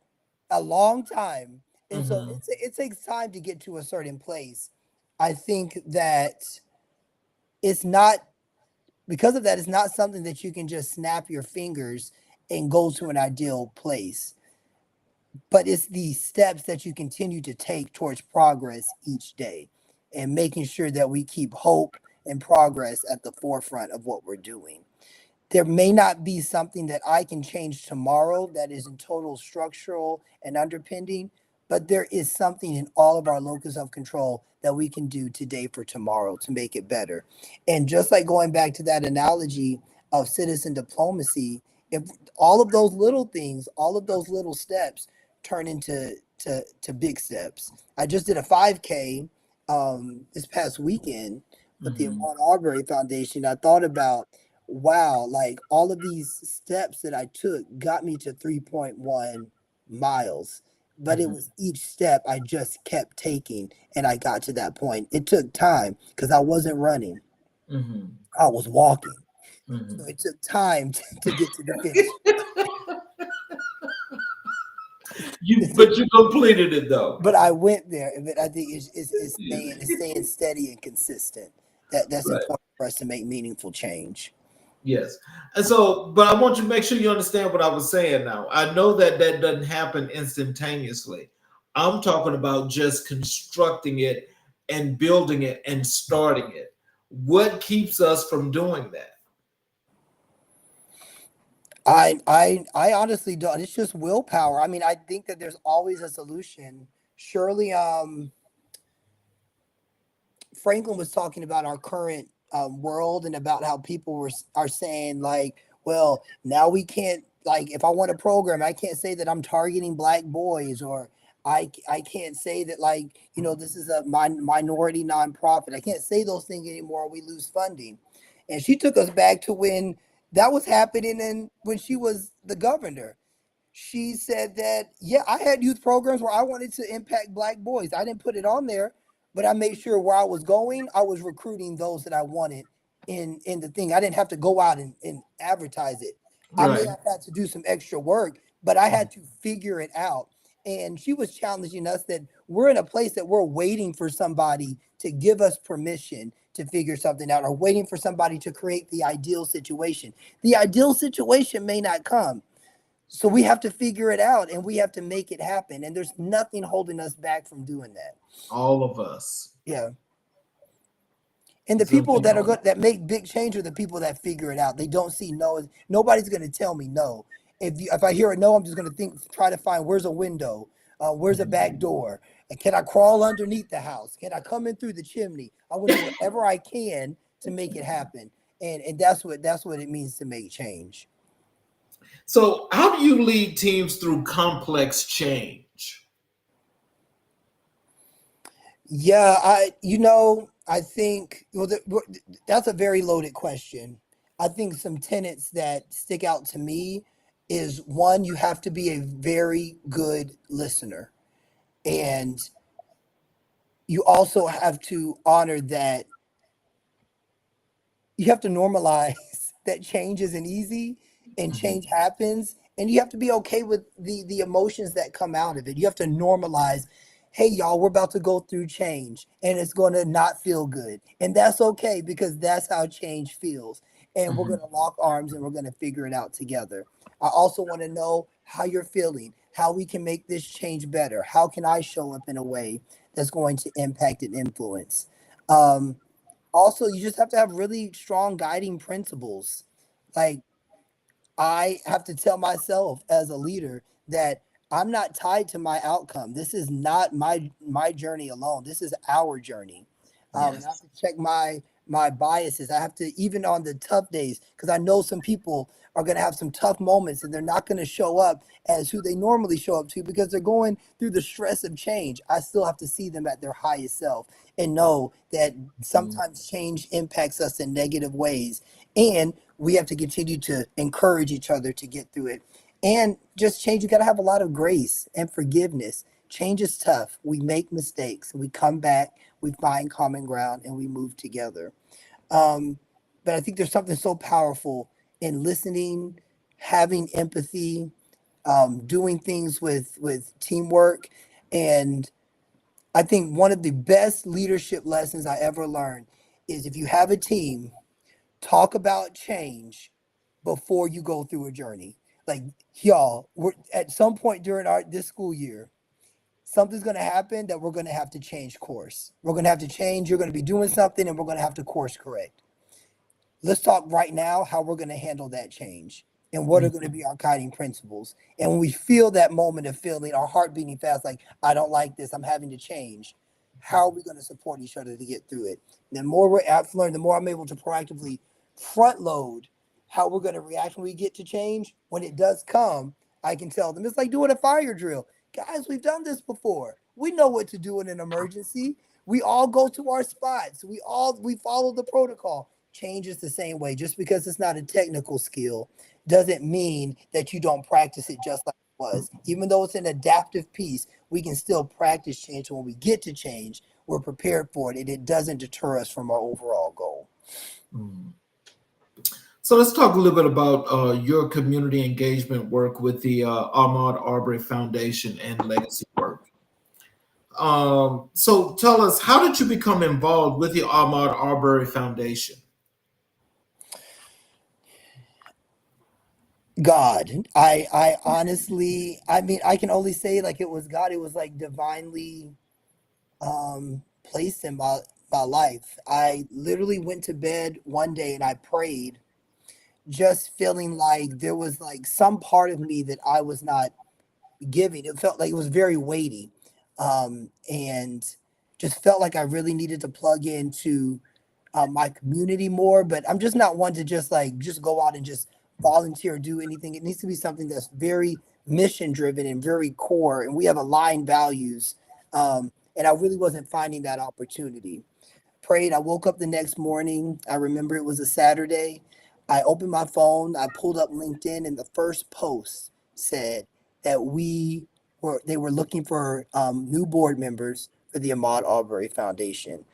a long time. And so it takes time to get to a certain place. I think that it's not, because of that, it's not something that you can just snap your fingers and go to an ideal place, but it's the steps that you continue to take towards progress each day and making sure that we keep hope and progress at the forefront of what we're doing. There may not be something that I can change tomorrow that is in total structural and underpinning, but there is something in all of our locus of control that we can do today for tomorrow to make it better. And just like going back to that analogy of citizen diplomacy, if all of those little things, all of those little steps turn into to big steps. I just did a 5K this past weekend with the
Mhm.
Amon Arbery Foundation. I thought about, wow, like all of these steps that I took got me to 3.1 miles. But it
Mhm.
was each step I just kept taking and I got to that point. It took time because I wasn't running,
Mhm.
I was walking. So
Mhm.
it took time to get to the finish.
But you completed it though.
But I went there. But I think
Yeah.
it's staying steady and consistent. That's
Right.
important for us to make meaningful change.
Yes. And so, but I want you to make sure you understand what I was saying now. I know that that doesn't happen instantaneously. I'm talking about just constructing it and building it and starting it. What keeps us from doing that?
I honestly don't. It's just willpower. I mean, I think that there's always a solution. Surely, Franklin was talking about our current world and about how people are saying like, well, now we can't, like, if I want a program, I can't say that I'm targeting black boys, or I can't say that, like, this is a minority nonprofit. I can't say those things anymore. We lose funding. And she took us back to when that was happening, and when she was the governor, she said that, yeah, I had youth programs where I wanted to impact black boys. I didn't put it on there, but I made sure where I was going, I was recruiting those that I wanted in the thing. I didn't have to go out and advertise it. I may
Right.
have had to do some extra work, but I had to figure it out. And she was challenging us that we're in a place that we're waiting for somebody to give us permission to figure something out, or waiting for somebody to create the ideal situation. The ideal situation may not come, so we have to figure it out and we have to make it happen. And there's nothing holding us back from doing that.
All of us.
Yeah. And the
So,
people that are good, that make big change, are the people that figure it out. They don't see no. Nobody's going to tell me no. If I hear a no, I'm just going to try to find, where's a window, where's a back door, and can I crawl underneath the house? Can I come in through the chimney? I will do whatever I can to make it happen. And that's what it means to make change.
so how do you lead teams through complex change?
Yeah, I think, well, that's a very loaded question. I think some tenets that stick out to me is, one, you have to be a very good listener, and you also have to honor that you have to normalize that change isn't easy and
Mhm.
change happens, and you have to be okay with the emotions that come out of it. You have to normalize, hey y'all, we're about to go through change and it's going to not feel good, and that's okay because that's how change feels, and we're
Mhm.
going to lock arms and we're going to figure it out together. I also want to know how you're feeling, how we can make this change better, how can I show up in a way that's going to impact and influence. Um, also, you just have to have really strong guiding principles. Like, I have to tell myself as a leader that I'm not tied to my outcome. This is not my journey alone. This is our journey. And I have
Yes.
to check my biases. I have to, even on the tough days, because I know some people are going to have some tough moments and they're not going to show up as who they normally show up to because they're going through the stress of change. I still have to see them at their highest self and know that
Mhm.
sometimes change impacts us in negative ways, and we have to continue to encourage each other to get through it. And just change, you got to have a lot of grace and forgiveness. Change is tough. We make mistakes, we come back, we find common ground, and we move together. um, but I think there's something so powerful in listening, having empathy, doing things with teamwork, and I think one of the best leadership lessons I ever learned is if you have a team, talk about change before you go through a journey. Like y'all, we're at some point during our this school year, something's going to happen that we're going to have to change course. We're going to have to change. You're going to be doing something and we're going to have to course correct. Let's talk right now how we're going to handle that change and what are going to be our guiding principles. And when we feel that moment of feeling our heart beating fast, like, I don't like this, I'm having to change, how are we going to support each other to get through it? The more we're at learn, the more I'm able to proactively front load how we're going to react when we get to change. When it does come, I can tell them it's like doing a fire drill. Guys, we've done this before. We know what to do in an emergency. We all go to our spots. We follow the protocol. Change is the same way. Just because it's not a technical skill doesn't mean that you don't practice it just like it was. Even though it's an adaptive piece, we can still practice change. When we get to change, we're prepared for it, and it doesn't deter us from our overall goal.
So let's talk a little bit about your community engagement work with the Ahmaud Arbery Foundation and legacy work. So tell us, how did you become involved with the Ahmaud Arbery Foundation?
God, I honestly, I mean, I can only say like it was God. It was like divinely placed in my life. I literally went to bed one day and I prayed, just feeling like there was like some part of me that I was not giving. It felt like it was very weighty, and just felt like I really needed to plug into my community more. But I'm just not one to just go out and just volunteer or do anything. It needs to be something that's very mission driven and very core. And we have aligned values. And I really wasn't finding that opportunity. Prayed. I woke up the next morning. I remember it was a Saturday. I opened my phone. I pulled up LinkedIn, and the first post said that they were looking for new board members for the Ahmaud Arbery Foundation.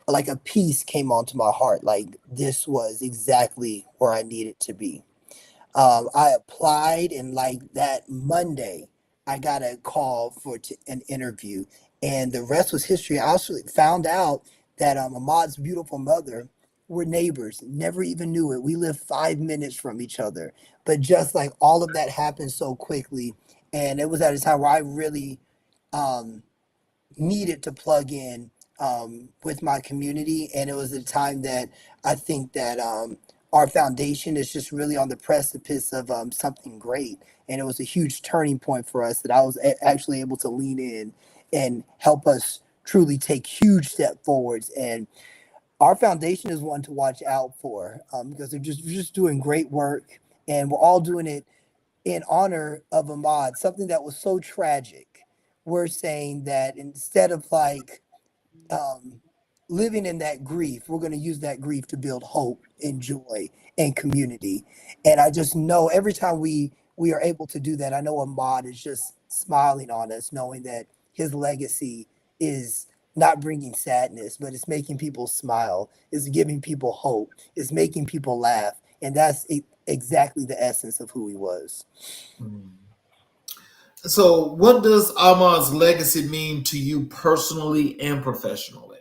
Like a piece came onto my heart. Like this was exactly where I needed to be. I applied, and like that Monday, I got a call for an interview, and the rest was history. I also found out that Ahmad's beautiful mother were neighbors. Never even knew it. We lived 5 minutes from each other, but just like all of that happened so quickly, and it was at a time where I really um, needed to plug in with my community. And it was a time that I think that our foundation is just really on the precipice of something great. And it was a huge turning point for us that I was actually able to lean in and help us truly take huge step forwards. And our foundation is one to watch out for because they're just doing great work. And we're all doing it in honor of Ahmad, something that was so tragic. We're saying that instead of like um, living in that grief, we're going to use that grief to build hope and joy and community. And I just know every time we are able to do that, I know Ahmad is just smiling on us, knowing that his legacy is not bringing sadness, but it's making people smile, it's giving people hope, it's making people laugh. And that's exactly the essence of who he was.
So, what does Ahmad's legacy mean to you personally and professionally?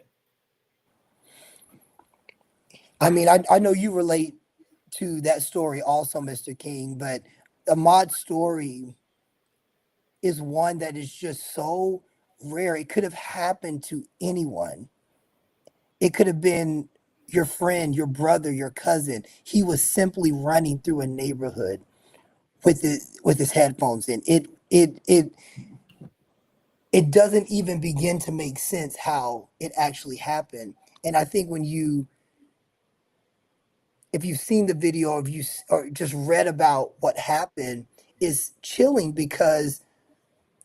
I mean, I know you relate to that story also, Mr. King, but Ahmad's story is one that is just so rare. It could have happened to anyone. It could have been your friend, your brother, your cousin. He was simply running through a neighborhood with his headphones in. It doesn't even begin to make sense how it actually happened. And I think if you've seen the video, or if you or just read about what happened, is chilling because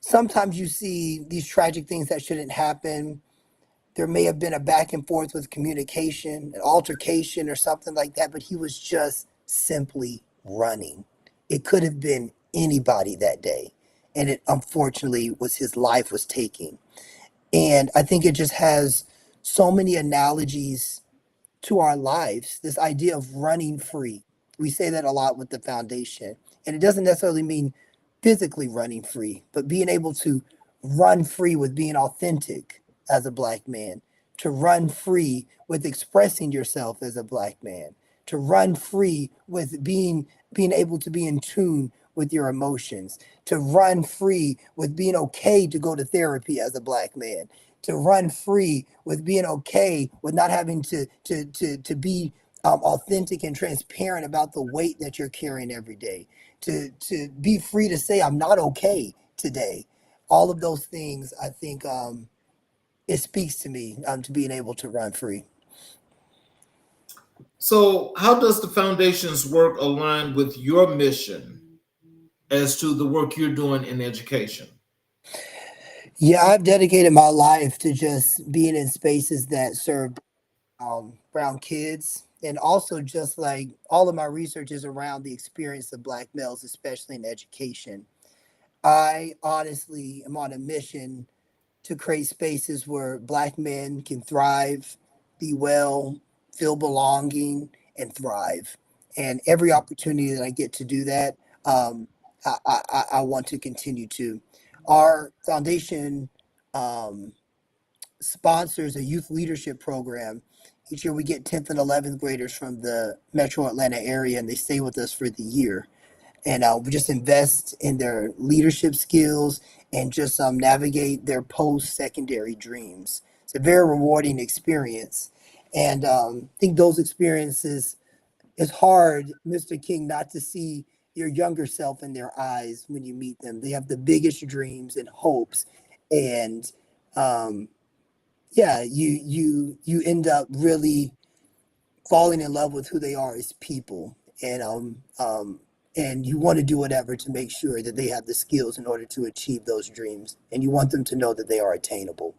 sometimes you see these tragic things that shouldn't happen. There may have been a back and forth with communication, an altercation or something like that, but he was just simply running. It could have been anybody that day. And it unfortunately was his life was taking. And I think it just has so many analogies to our lives, this idea of running free. We say that a lot with the foundation. And it doesn't necessarily mean physically running free, but being able to run free with being authentic, as a Black man, to run free with expressing yourself as a Black man, to run free with being able to be in tune with your emotions, to run free with being okay to go to therapy as a Black man, to run free with being okay with not having to be authentic and transparent about the weight that you're carrying every day, to be free to say I'm not okay today. All of those things, I think, it speaks to me, to being able to run free.
So, how does the foundation's work align with your mission as to the work you're doing in education?
Yeah, I've dedicated my life to just being in spaces that serve brown kids. And also, just like all of my research is around the experience of Black males, especially in education. I honestly am on a mission to create spaces where Black men can thrive, be well, feel belonging, and thrive. And every opportunity that I get to do that, I want to continue to. Our foundation um, sponsors a youth leadership program. Each year we get 10th and 11th graders from the metro Atlanta area, and they stay with us for the year. And we just invest in their leadership skills and just navigate their post-secondary dreams. It's a very rewarding experience. And I think those experiences, it's hard, Mr. King, not to see your younger self in their eyes when you meet them. They have the biggest dreams and hopes. And um, yeah, you end up really falling in love with who they are as people, and you want to do whatever to make sure that they have the skills in order to achieve those dreams, and you want them to know that they are attainable.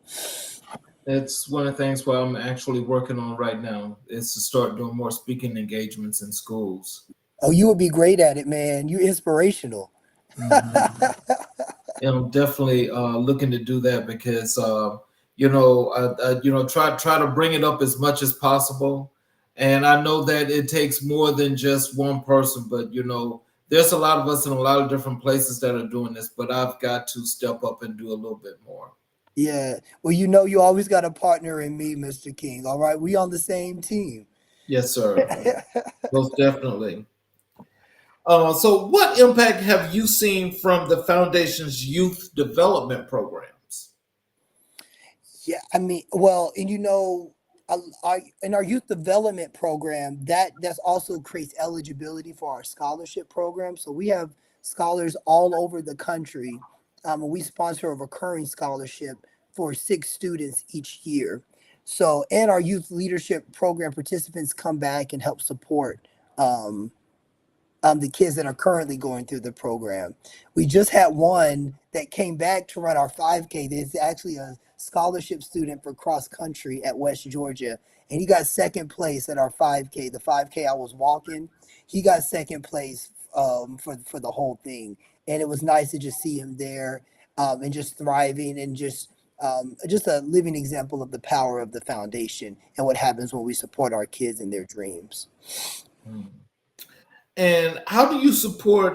That's one of the things what I'm actually working on right now is to start doing more speaking engagements in schools.
Oh, you would be great at it, man. You're inspirational.
Mhm. And I'm definitely looking to do that because try to bring it up as much as possible. And I know that it takes more than just one person, but there's a lot of us in a lot of different places that are doing this. But I've got to step up and do a little bit more.
Yeah. Well, you always got a partner in me, Mr. King. All right, we on the same team.
Yes, sir. Most definitely. So, what impact have you seen from the foundation's youth development programs?
Yeah, I mean, well, and in our youth development program, that's also creates eligibility for our scholarship program. So we have scholars all over the country, and we sponsor a recurring scholarship for 6 students each year. So, and our youth leadership program participants come back and help support. Um, the kids that are currently going through the program. We just had one that came back to run our 5K. There's actually a scholarship student for cross country at West Georgia, and he got second place at our 5K. The 5K I was walking, he got second place for the whole thing, and it was nice to just see him there and just thriving and just a living example of the power of the foundation and what happens when we support our kids and their dreams.
Hmm. And how do you support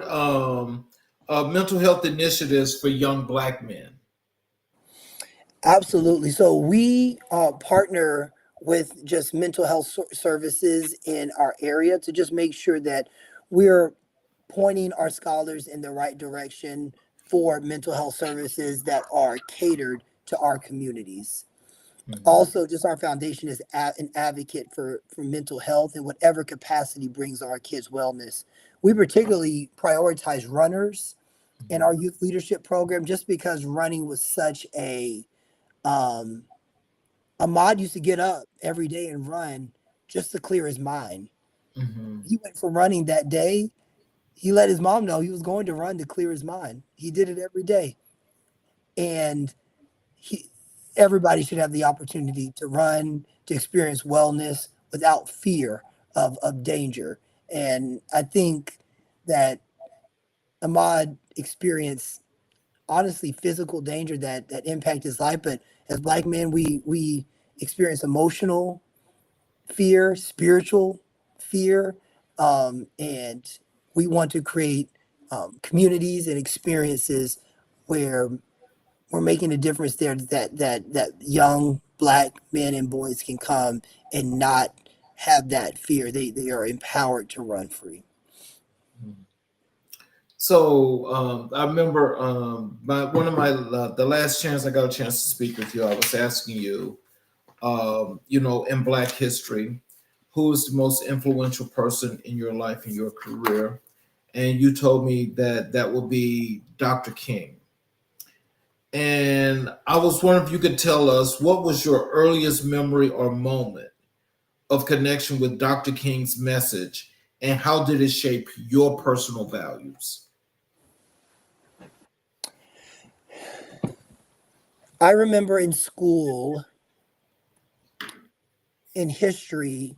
mental health initiatives for young Black men?
Absolutely. So we partner with just mental health services in our area to just make sure that we're pointing our scholars in the right direction for mental health services that are catered to our communities.
Mhm.
Also, just our foundation is an advocate for mental health in whatever capacity brings our kids wellness. We particularly prioritize runners in our youth leadership program just because running was such um, Ahmad used to get up every day and run just to clear his mind.
Mhm.
He went for running that day. He let his mom know he was going to run to clear his mind. He did it every day. And he, everybody should have the opportunity to run, to experience wellness without fear of danger. And I think that Ahmad experienced honestly physical danger that impact his life. But as Black men, we experience emotional fear, spiritual fear, and we want to create communities and experiences where we're making a difference there, that young Black men and boys can come and not have that fear. They are empowered to run free.
So I remember one of my the last chance I got a chance to speak with you, I was asking you, in Black history, who is the most influential person in your life and your career? And you told me that that would be Dr. King. And I was wondering if you could tell us what was your earliest memory or moment of connection with Dr. King's message, and how did it shape your personal values?
I remember in school, in history,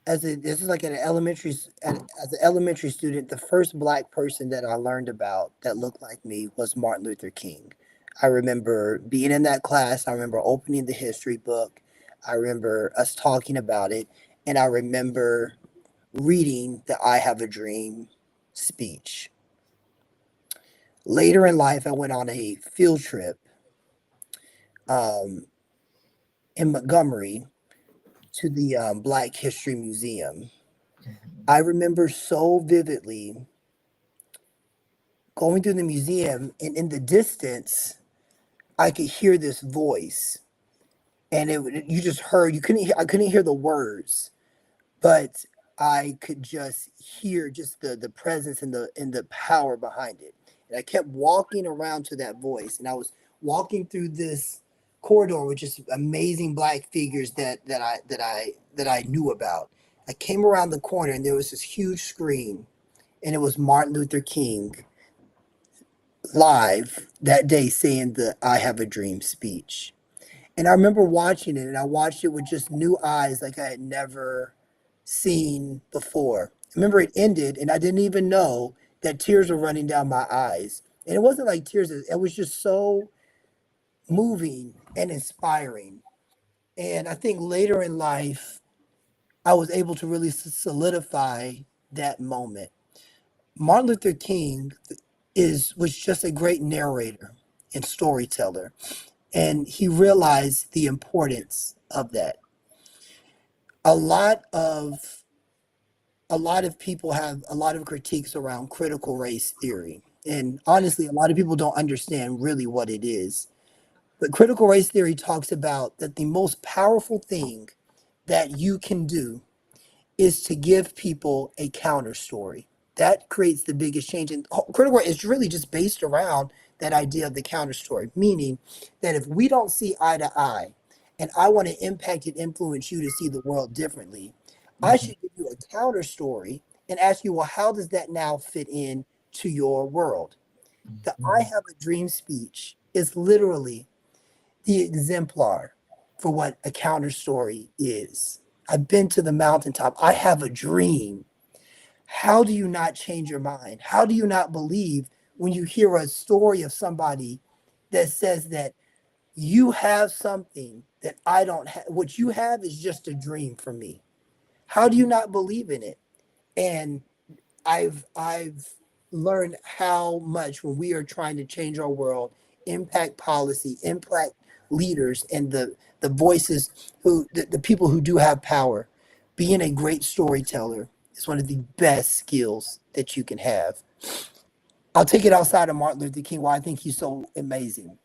this is like at an as an elementary student, the first Black person that I learned about that looked like me was Martin Luther King. I remember being in that class. I remember opening the history book. I remember us talking about it, and I remember reading the "I Have a Dream" speech. Later in life, I went on a field trip um, in Montgomery to the Black History Museum. I remember so vividly going through the museum, and in the distance, I could hear this voice, and you just heard, I couldn't hear the words, but I could just hear just the presence and the power behind it. And I kept walking around to that voice, and I was walking through this corridor with just amazing Black figures that I knew about. I came around the corner, and there was this huge screen, and it was Martin Luther King live that day saying the "I Have a Dream" speech. And I remember watching it, and I watched it with just new eyes like I had never seen before. I remember it ended, and I didn't even know that tears were running down my eyes. And it wasn't like tears, it was just so moving and inspiring. And I think later in life, I was able to really solidify that moment. Martin Luther King was just a great narrator and storyteller, and he realized the importance of that. A lot of a lot of people have a lot of critiques around critical race theory, and honestly, a lot of people don't understand really what it is. But critical race theory talks about that the most powerful thing that you can do is to give people a counter story. That creates the biggest change. And critical is really just based around that idea of the counter story, meaning that if we don't see eye to eye, and I want to impact and influence you to see the world differently, I
Mhm.
should give you a counter story and ask you, well, how does that now fit in to your world? The "I
Mhm.
Have a Dream" speech is literally the exemplar for what a counter story is. I've been to the mountaintop. I have a dream. How do you not change your mind? How do you not believe when you hear a story of somebody that says that you have something that I don't have? What you have is just a dream for me. How do you not believe in it? And I've learned how much when we are trying to change our world, impact policy, impact leaders, and the voices the people who do have power, being a great storyteller is one of the best skills that you can have. I'll take it outside of Martin Luther King, why I think he's so amazing.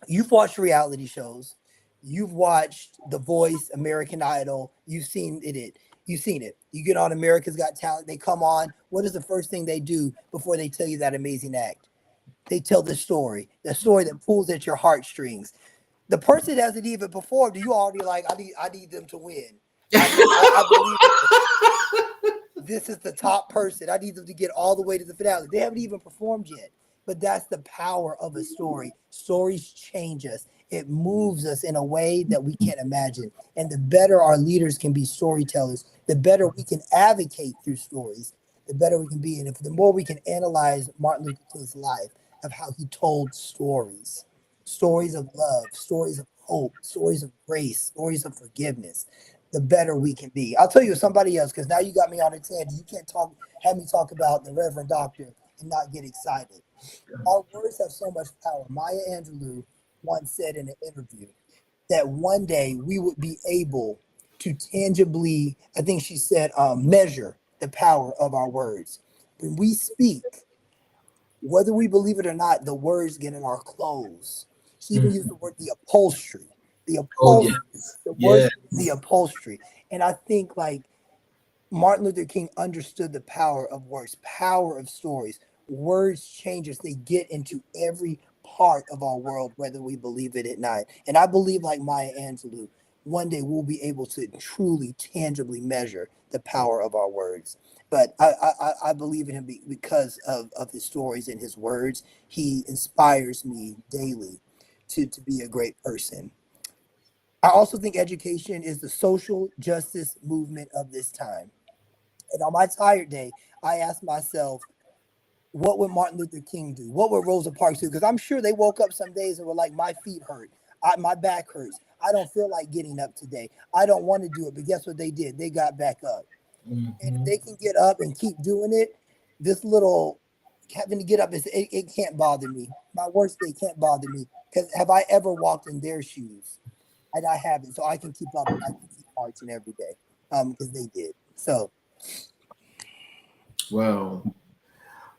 You've watched reality shows, you've watched The Voice, American Idol, you've seen it. You get on America's Got Talent, they come on. What is the first thing they do before they tell you that amazing act? They tell the story that pulls at your heartstrings. The person that hasn't even performed, you already like, I need them to win. I believe this is the top person. I need them to get all the way to the finale. They haven't even performed yet. But that's the power of a story. Stories change us. It moves us in a way that we can't imagine. And the better our leaders can be storytellers, the better we can advocate through stories, the better we can be. And if the more we can analyze Martin Luther King's life of how he told stories, stories of love, stories of hope, stories of grace, stories of forgiveness, the better we can be. I'll tell you somebody else, because now you got me on a tangent. You can't have me talk about the Reverend Doctor and not get excited. Our words have so much power. Maya Angelou once said in an interview that one day we would be able to tangibly, I think she said, measure the power of our words. When we speak, whether we believe it or not, the words get in our clothes. She even used the word the upholstery. The
Oh
upholstery.
yes,
The words,
yes.
the upholstery. And I think like Martin Luther King understood the power of words, power of stories. Words change us. They get into every part of our world, whether we believe it or not. And I believe, like Maya Angelou, one day we'll be able to truly, tangibly measure the power of our words. But I believe in him because of his stories and his words. He inspires me daily to be a great person. I also think education is the social justice movement of this time. And on my tired day, I asked myself, what would Martin Luther King do? What would Rosa Parks do? Because I'm sure they woke up some days and were like, my feet hurt. My back hurts. I don't feel like getting up today. I don't want to do it. But guess what they did? They got back up. And if they can get up and keep doing it, this little having to get up, it can't bother me. My worst day can't bother me. Because have I ever walked in their shoes? And I haven't. So I can keep up and I can keep marching every day. Because they did. So
Wow.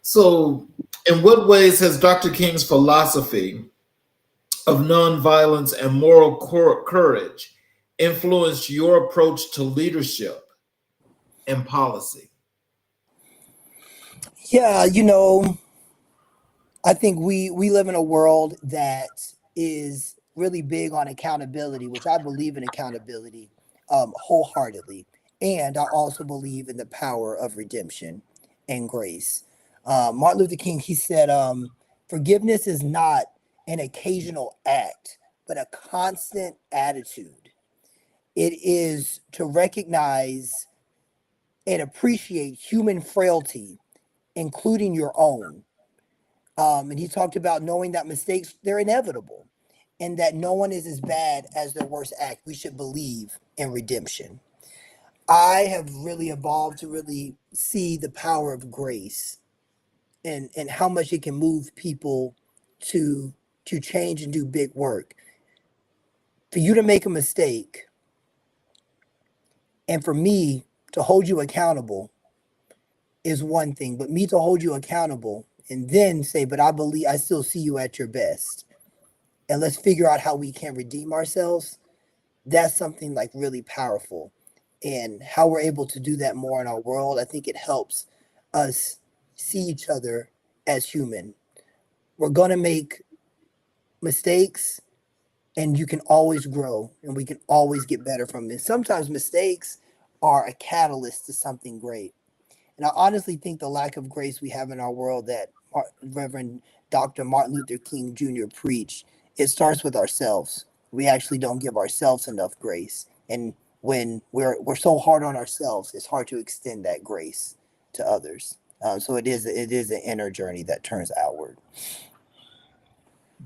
So, in what ways has Dr. King's philosophy of nonviolence and moral courage influenced your approach to leadership and policy?
yeah, I think we live in a world that is really big on accountability, which I believe in accountability wholeheartedly, and I also believe in the power of redemption and grace. Martin Luther King, he said, forgiveness is not an occasional act, but a constant attitude. It is to recognize and appreciate human frailty, including your own. And he talked about knowing that mistakes, they're inevitable and that no one is as bad as their worst act. We should believe in redemption. I have really evolved to really see the power of grace and how much it can move people to to change and do big work. For you to make a mistake and for me to hold you accountable is one thing, but me to hold you accountable and then say, but I believe I still see you at your best. And let's figure out how we can redeem ourselves. That's something like really powerful. And how we're able to do that more in our world, I think it helps us see each other as human. We're going to make mistakes and you can always grow and we can always get better from it. Sometimes mistakes are a catalyst to something great. And I honestly think the lack of grace we have in our world that Reverend Dr. Martin Luther King Jr. preached, it starts with ourselves. We actually don't give ourselves enough grace. And when we're so hard on ourselves, it's hard to extend that grace to others. So it is an inner journey that turns outward.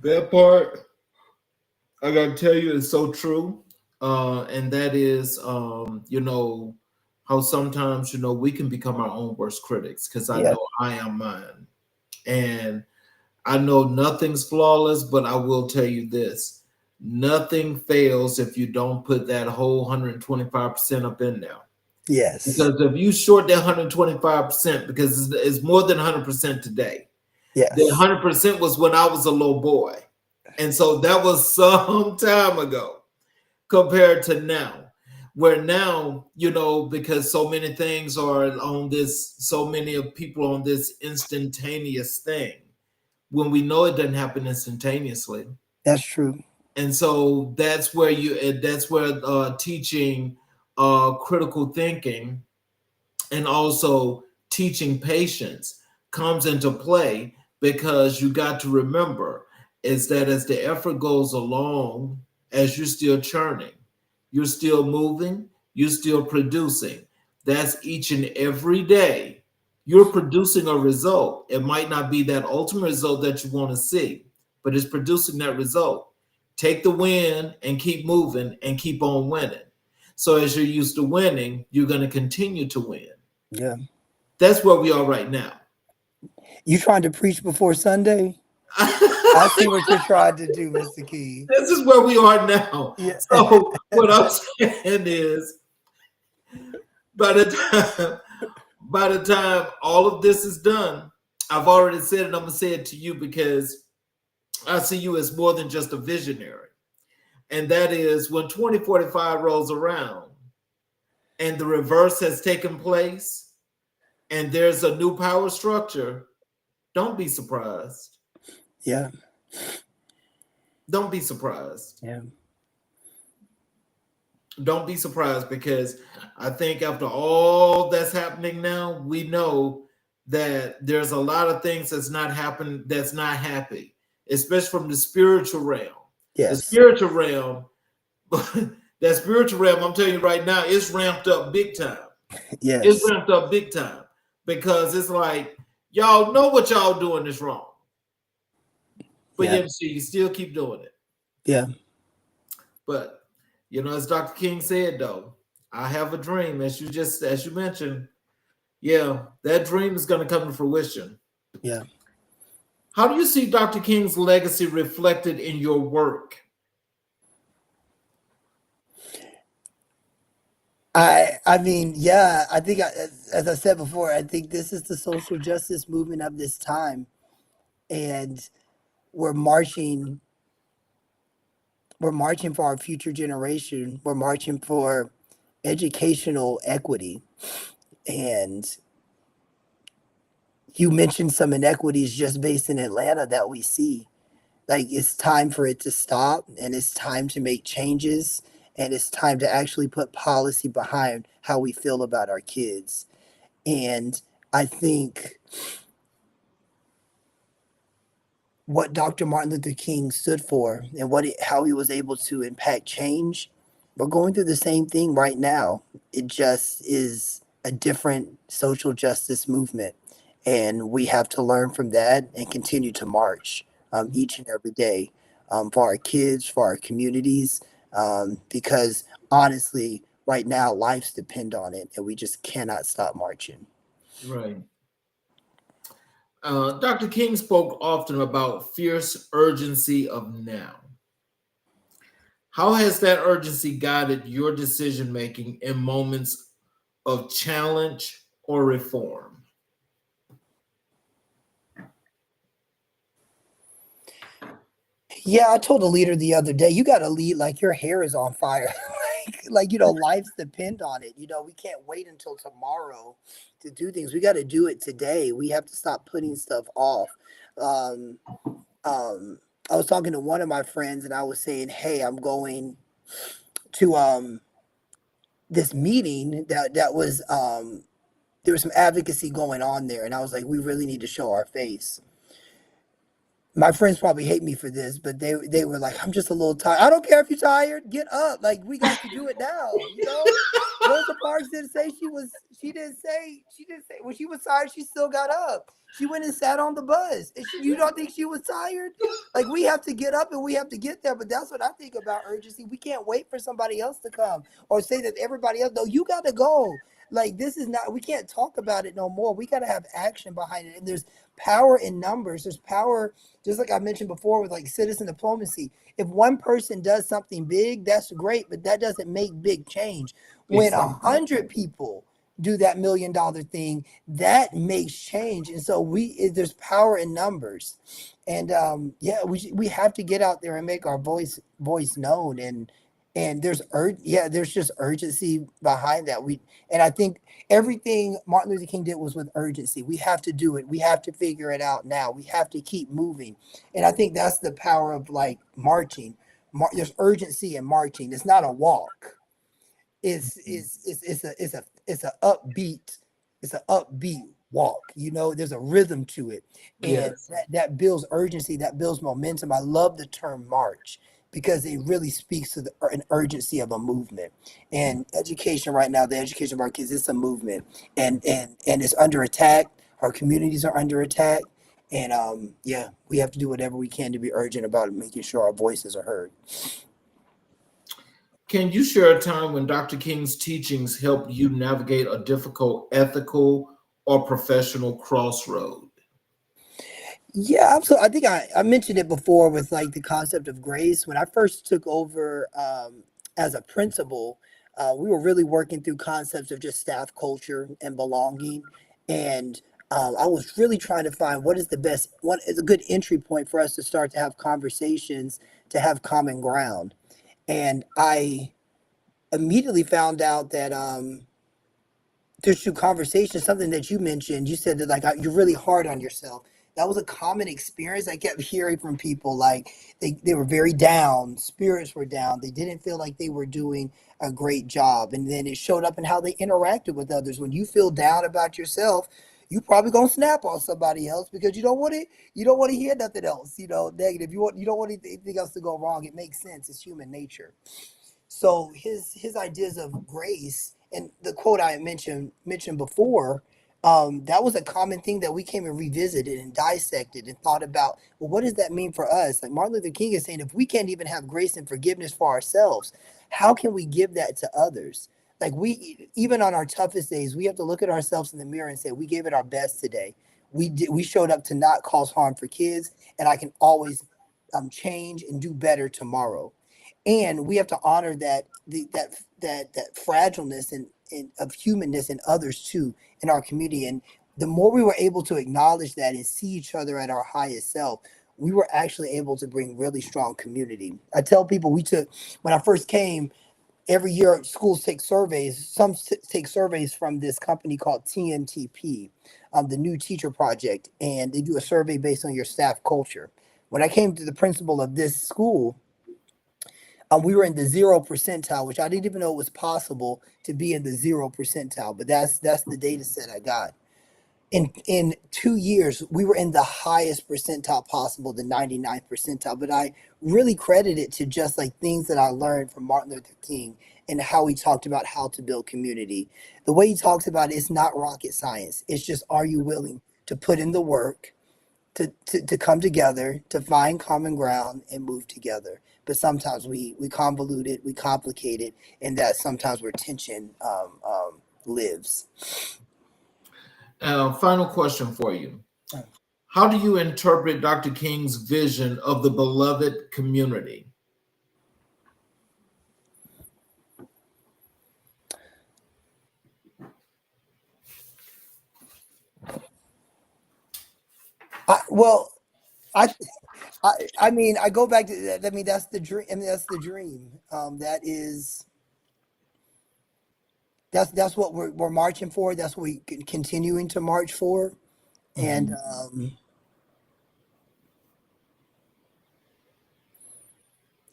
That part, I got to tell you, is so true. And that is, how sometimes, we can become our own worst critics because I
Yeah.
know I am mine. And I know nothing's flawless, but I will tell you this: nothing fails if you don't put that whole 125% up in there.
Yes.
Because if you short that 125%, because it's more than 100% today, the
Yes.
100% was when I was a little boy. And so that was some time ago compared to now. Where now, because so many things are on this, so many of people on this instantaneous thing, when we know it doesn't happen instantaneously.
That's true.
And so that's where teaching critical thinking and also teaching patience comes into play, because you got to remember is that as the effort goes along, as you're still churning, you're still moving, you're still producing. That's each and every day. You're producing a result. It might not be that ultimate result that you want to see, but it's producing that result. Take the win and keep moving and keep on winning. So as you're used to winning, you're going to continue to win.
Yeah.
That's where we are right now.
You trying to preach before Sunday? I see what you're trying to do, Mr. Key.
This is where we are now.
Yeah.
So what I'm saying is, by the time all of this is done, I've already said it. I'm gonna say it to you because I see you as more than just a visionary, and that is when 2045 rolls around, and the reverse has taken place, and there's a new power structure. Don't be surprised.
Yeah.
Don't be surprised.
Yeah.
Don't be surprised, because I think after all that's happening now, we know that there's a lot of things that's not happening, that's not happy, especially from the spiritual realm.
Yes.
The spiritual realm, that spiritual realm, I'm telling you right now, it's ramped up big time.
Yes.
It's ramped up big time, because it's like, y'all know what y'all doing is wrong. But yet you still keep doing it.
Yeah.
But as Dr. King said, though, I have a dream, as you mentioned. Yeah, that dream is going to come to fruition.
Yeah.
How do you see Dr. King's legacy reflected in your work?
I mean, yeah, I think, as I said before, I think this is the social justice movement of this time. And we're marching for our future generation. We're marching for educational equity. And you mentioned some inequities just based in Atlanta that we see. Like, it's time for it to stop, and it's time to make changes, and it's time to actually put policy behind how we feel about our kids. And I think what Dr. Martin Luther King stood for and how he was able to impact change, we're going through the same thing right now. It just is a different social justice movement. And we have to learn from that and continue to march each and every day for our kids, for our communities, because honestly, right now, lives depend on it, and we just cannot stop marching.
Right. Dr. King spoke often about fierce urgency of now. How has that urgency guided your decision making in moments of challenge or reform?
Yeah, I told a leader the other day, you got to lead like your hair is on fire. Lives depend on it. We can't wait until tomorrow to do things. We got to do it today. We have to stop putting stuff off. Um, I was talking to one of my friends, and I was saying, hey, I'm going to this meeting that was there was some advocacy going on there, and I was like, we really need to show our face. My friends probably hate me for this, but they were like, I'm just a little tired. I don't care if you're tired, get up. Like, we got to do it now. Rosa Parks didn't say she didn't say when she was tired, she still got up. She went and sat on the bus. You don't think she was tired? Like, we have to get up and we have to get there. But that's what I think about urgency. We can't wait for somebody else to come or say that everybody else, no, you got to go. Like, this is not, we can't talk about it no more. We got to have action behind it. And there's power in numbers. There's power, just like I mentioned before, with like citizen diplomacy. If one person does something big, that's great, but that doesn't make big change. When 100 people do that $1 million thing, that makes change. And so there's power in numbers. And we have to get out there and make our voice known. And there's just urgency behind that. And I think everything Martin Luther King did was with urgency. We have to do it. We have to figure it out now. We have to keep moving. And I think that's the power of like marching. There's urgency in marching. It's not a walk. It's an upbeat walk. There's a rhythm to it. And
Yes.
that builds urgency, that builds momentum. I love the term march, because it really speaks to an urgency of a movement. And education right now, the education of our kids, it's a movement, and it's under attack. Our communities are under attack, and we have to do whatever we can to be urgent about it, making sure our voices are heard.
Can you share a time when Dr. King's teachings helped you navigate a difficult ethical or professional crossroad?
Yeah, absolutely. I think I mentioned it before with like the concept of grace. When I first took over as a principal, we were really working through concepts of just staff culture and belonging. And I was really trying to find what is a good entry point for us to start to have conversations, to have common ground. And I immediately found out that through conversation, something that you mentioned, you said that like you're really hard on yourself. That was a common experience I kept hearing from people. Like they were very down, spirits were down. They didn't feel like they were doing a great job. And then it showed up in how they interacted with others. When you feel down about yourself, you probably gonna snap on somebody else because you don't want to hear nothing else, negative. You don't want anything else to go wrong. It makes sense. It's human nature. So his ideas of grace and the quote I mentioned before, that was a common thing that we came and revisited and dissected and thought about. Well, what does that mean for us? Like Martin Luther King is saying, if we can't even have grace and forgiveness for ourselves, how can we give that to others? Like we even on our toughest days, we have to look at ourselves in the mirror and say, we gave it our best today. We showed up to not cause harm for kids, and I can always change and do better tomorrow. And we have to honor that fragileness and of humanness in others too in our community. And the more we were able to acknowledge that and see each other at our highest self, we were actually able to bring really strong community. I tell people when I first came, every year schools take surveys. Take surveys from this company called TNTP, the New Teacher Project, and they do a survey based on your staff culture. When I came to the principal of this school, we were in the 0 percentile, which I didn't even know it was possible to be in the 0 percentile. But that's the data set I got. In 2 years, we were in the highest percentile possible, the 99th percentile. But I really credit it to just like things that I learned from Martin Luther King and how he talked about how to build community. The way he talks about it's not rocket science. It's just, are you willing to put in the work to come together, to find common ground and move together? But sometimes we convolute it, we complicate it, and that sometimes where tension lives.
Final question for you. How do you interpret Dr. King's vision of the beloved community?
Well, I mean, I go back to that. I mean, that's the dream. I mean, that's the dream. That's what we're marching for. That's what we continuing to march for. And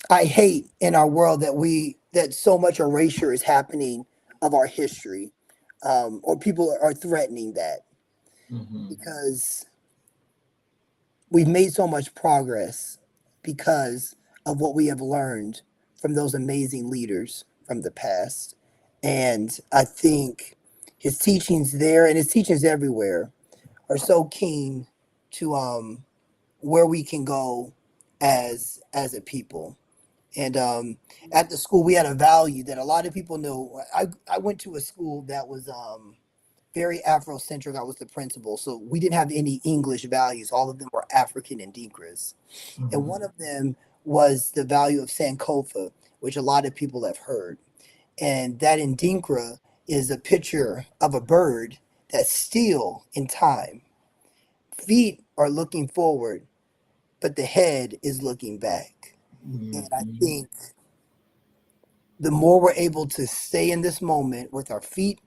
I hate in our world that so much erasure is happening of our history, or people are threatening that because we've made so much progress because of what we have learned from those amazing leaders from the past. And I think his teachings there and his teachings everywhere are so keen to where we can go as a people. And at the school, we had a value that a lot of people know. I went to a school that was very Afrocentric. I was the principal, so we didn't have any English values. All of them were African and Dinkras. And one of them was the value of Sankofa, which a lot of people have heard. And that in Dinkra is a picture of a bird that's still in time. Feet are looking forward, but the head is looking back. And I think the more we're able to stay in this moment with our feet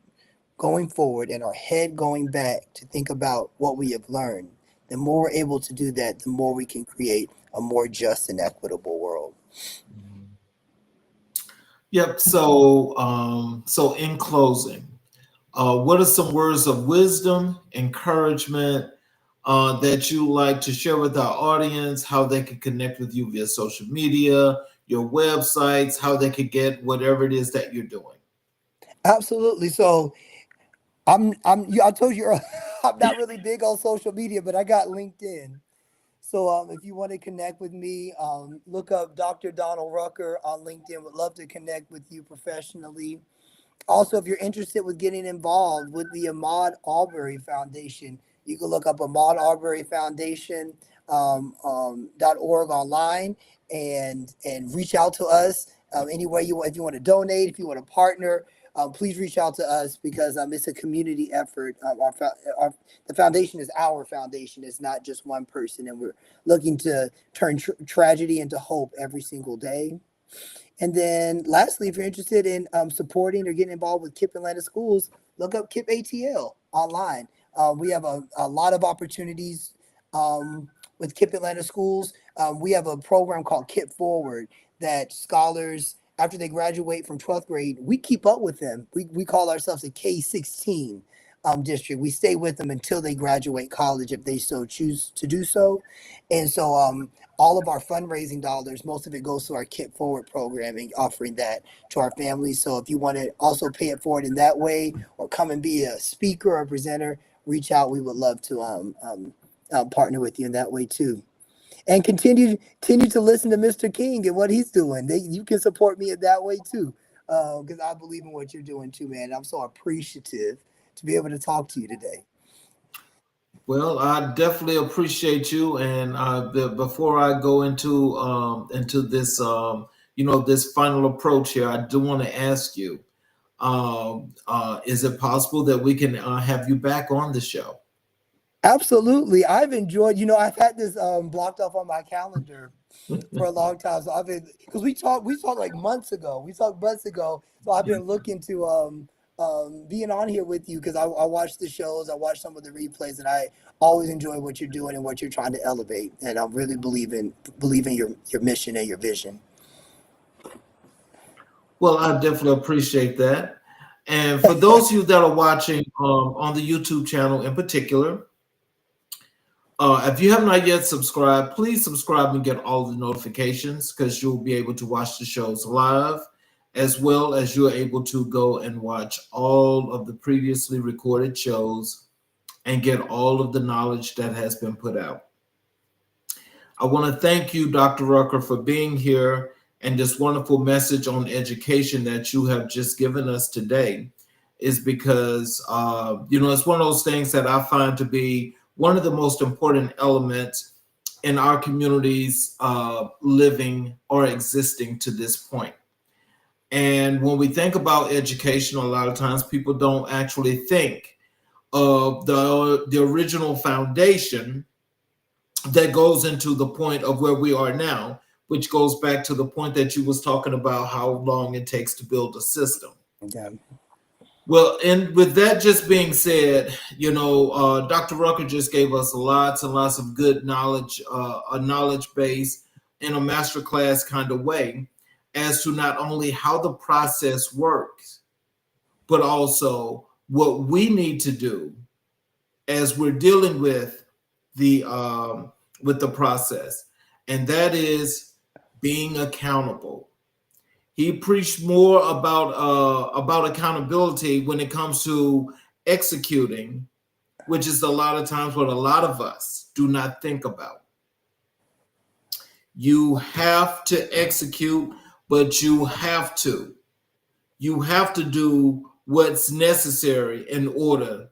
going forward and our head going back to think about what we have learned, the more we're able to do that, the more we can create a more just and equitable world.
Yep. So in closing, what are some words of wisdom, encouragement that you like to share with our audience? How they can connect with you via social media, your websites, how they could get whatever it is that you're doing.
Absolutely. So I told you earlier, I'm not really big on social media, but I got LinkedIn. So if you want to connect with me, look up Dr. Donald Rucker on LinkedIn. Would love to connect with you professionally. Also, if you're interested with getting involved with the Ahmaud Arbery Foundation, You can look up Ahmaud Arbery Foundation .org online and reach out to us any way you want. If you want to donate, if you want to partner, please reach out to us because it's a community effort. The foundation is our foundation. It's not just one person, and we're looking to turn tragedy into hope every single day. And then lastly, if you're interested in supporting or getting involved with KIPP Atlanta Schools, look up KIPP ATL online. We have a lot of opportunities with KIPP Atlanta Schools. We have a program called KIPP Forward that scholars, after they graduate from 12th grade, we keep up with them. We call ourselves a K-16 district. We stay with them until they graduate college if they so choose to do so. And so all of our fundraising dollars, most of it goes to our KIPP Forward program and offering that to our families. So if you want to also pay it forward in that way or come and be a speaker or a presenter, reach out. We would love to partner with you in that way too. And continue to listen to Mr. King and what he's doing. You can support me in that way too, because I believe in what you're doing too, man. I'm so appreciative to be able to talk to you today.
Well, I definitely appreciate you. And before I go into this, this final approach here, I do want to ask you: is it possible that we can have you back on the show?
Absolutely. I've enjoyed, I've had this blocked off on my calendar for a long time. So because we talked like months ago. So I've been looking to being on here with you because I watch the shows, I watch some of the replays, and I always enjoy what you're doing and what you're trying to elevate. And I really believe in your mission and your vision.
Well, I definitely appreciate that. And for those of you that are watching on the YouTube channel in particular, if you have not yet subscribed, please subscribe and get all the notifications because you'll be able to watch the shows live, as well as you're able to go and watch all of the previously recorded shows and get all of the knowledge that has been put out. I want to thank you, Dr. Rucker, for being here and this wonderful message on education that you have just given us today is because, it's one of those things that I find to be one of the most important elements in our communities living or existing to this point. And when we think about education, a lot of times people don't actually think of the original foundation that goes into the point of where we are now, which goes back to the point that you was talking about how long it takes to build a system.
Okay.
Well, and with that just being said, Dr. Rucker just gave us lots and lots of good knowledge, a knowledge base in a masterclass kind of way as to not only how the process works, but also what we need to do as we're dealing with the process, and that is being accountable. He preached more about accountability when it comes to executing, which is a lot of times what a lot of us do not think about. You have to execute, but you have to do what's necessary in order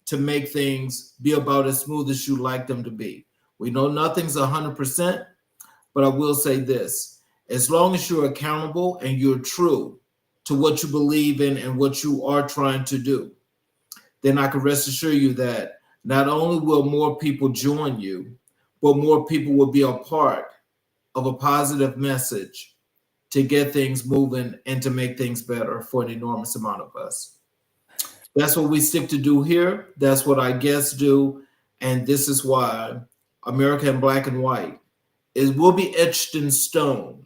to make things be about as smooth as you like them to be. We know nothing's 100%, but I will say this. As long as you're accountable and you're true to what you believe in and what you are trying to do, then I can rest assure you that not only will more people join you, but more people will be a part of a positive message to get things moving and to make things better for an enormous amount of us. That's what we stick to do here. That's what our guests do. And this is why America in Black and White will be etched in stone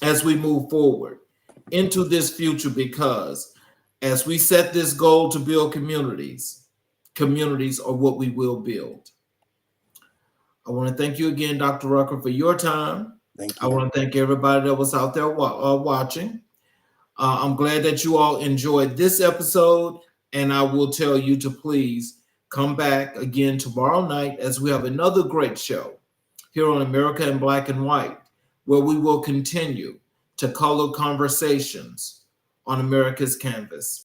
as we move forward into this future, because as we set this goal to build communities are what we will build. I want to thank you again, Dr. Rucker, for your time.
Thank you.
I want to thank everybody that was out there watching. I'm glad that you all enjoyed this episode, and I will tell you to please come back again tomorrow night as we have another great show here on America in Black and White, where we will continue to color conversations on America's canvas.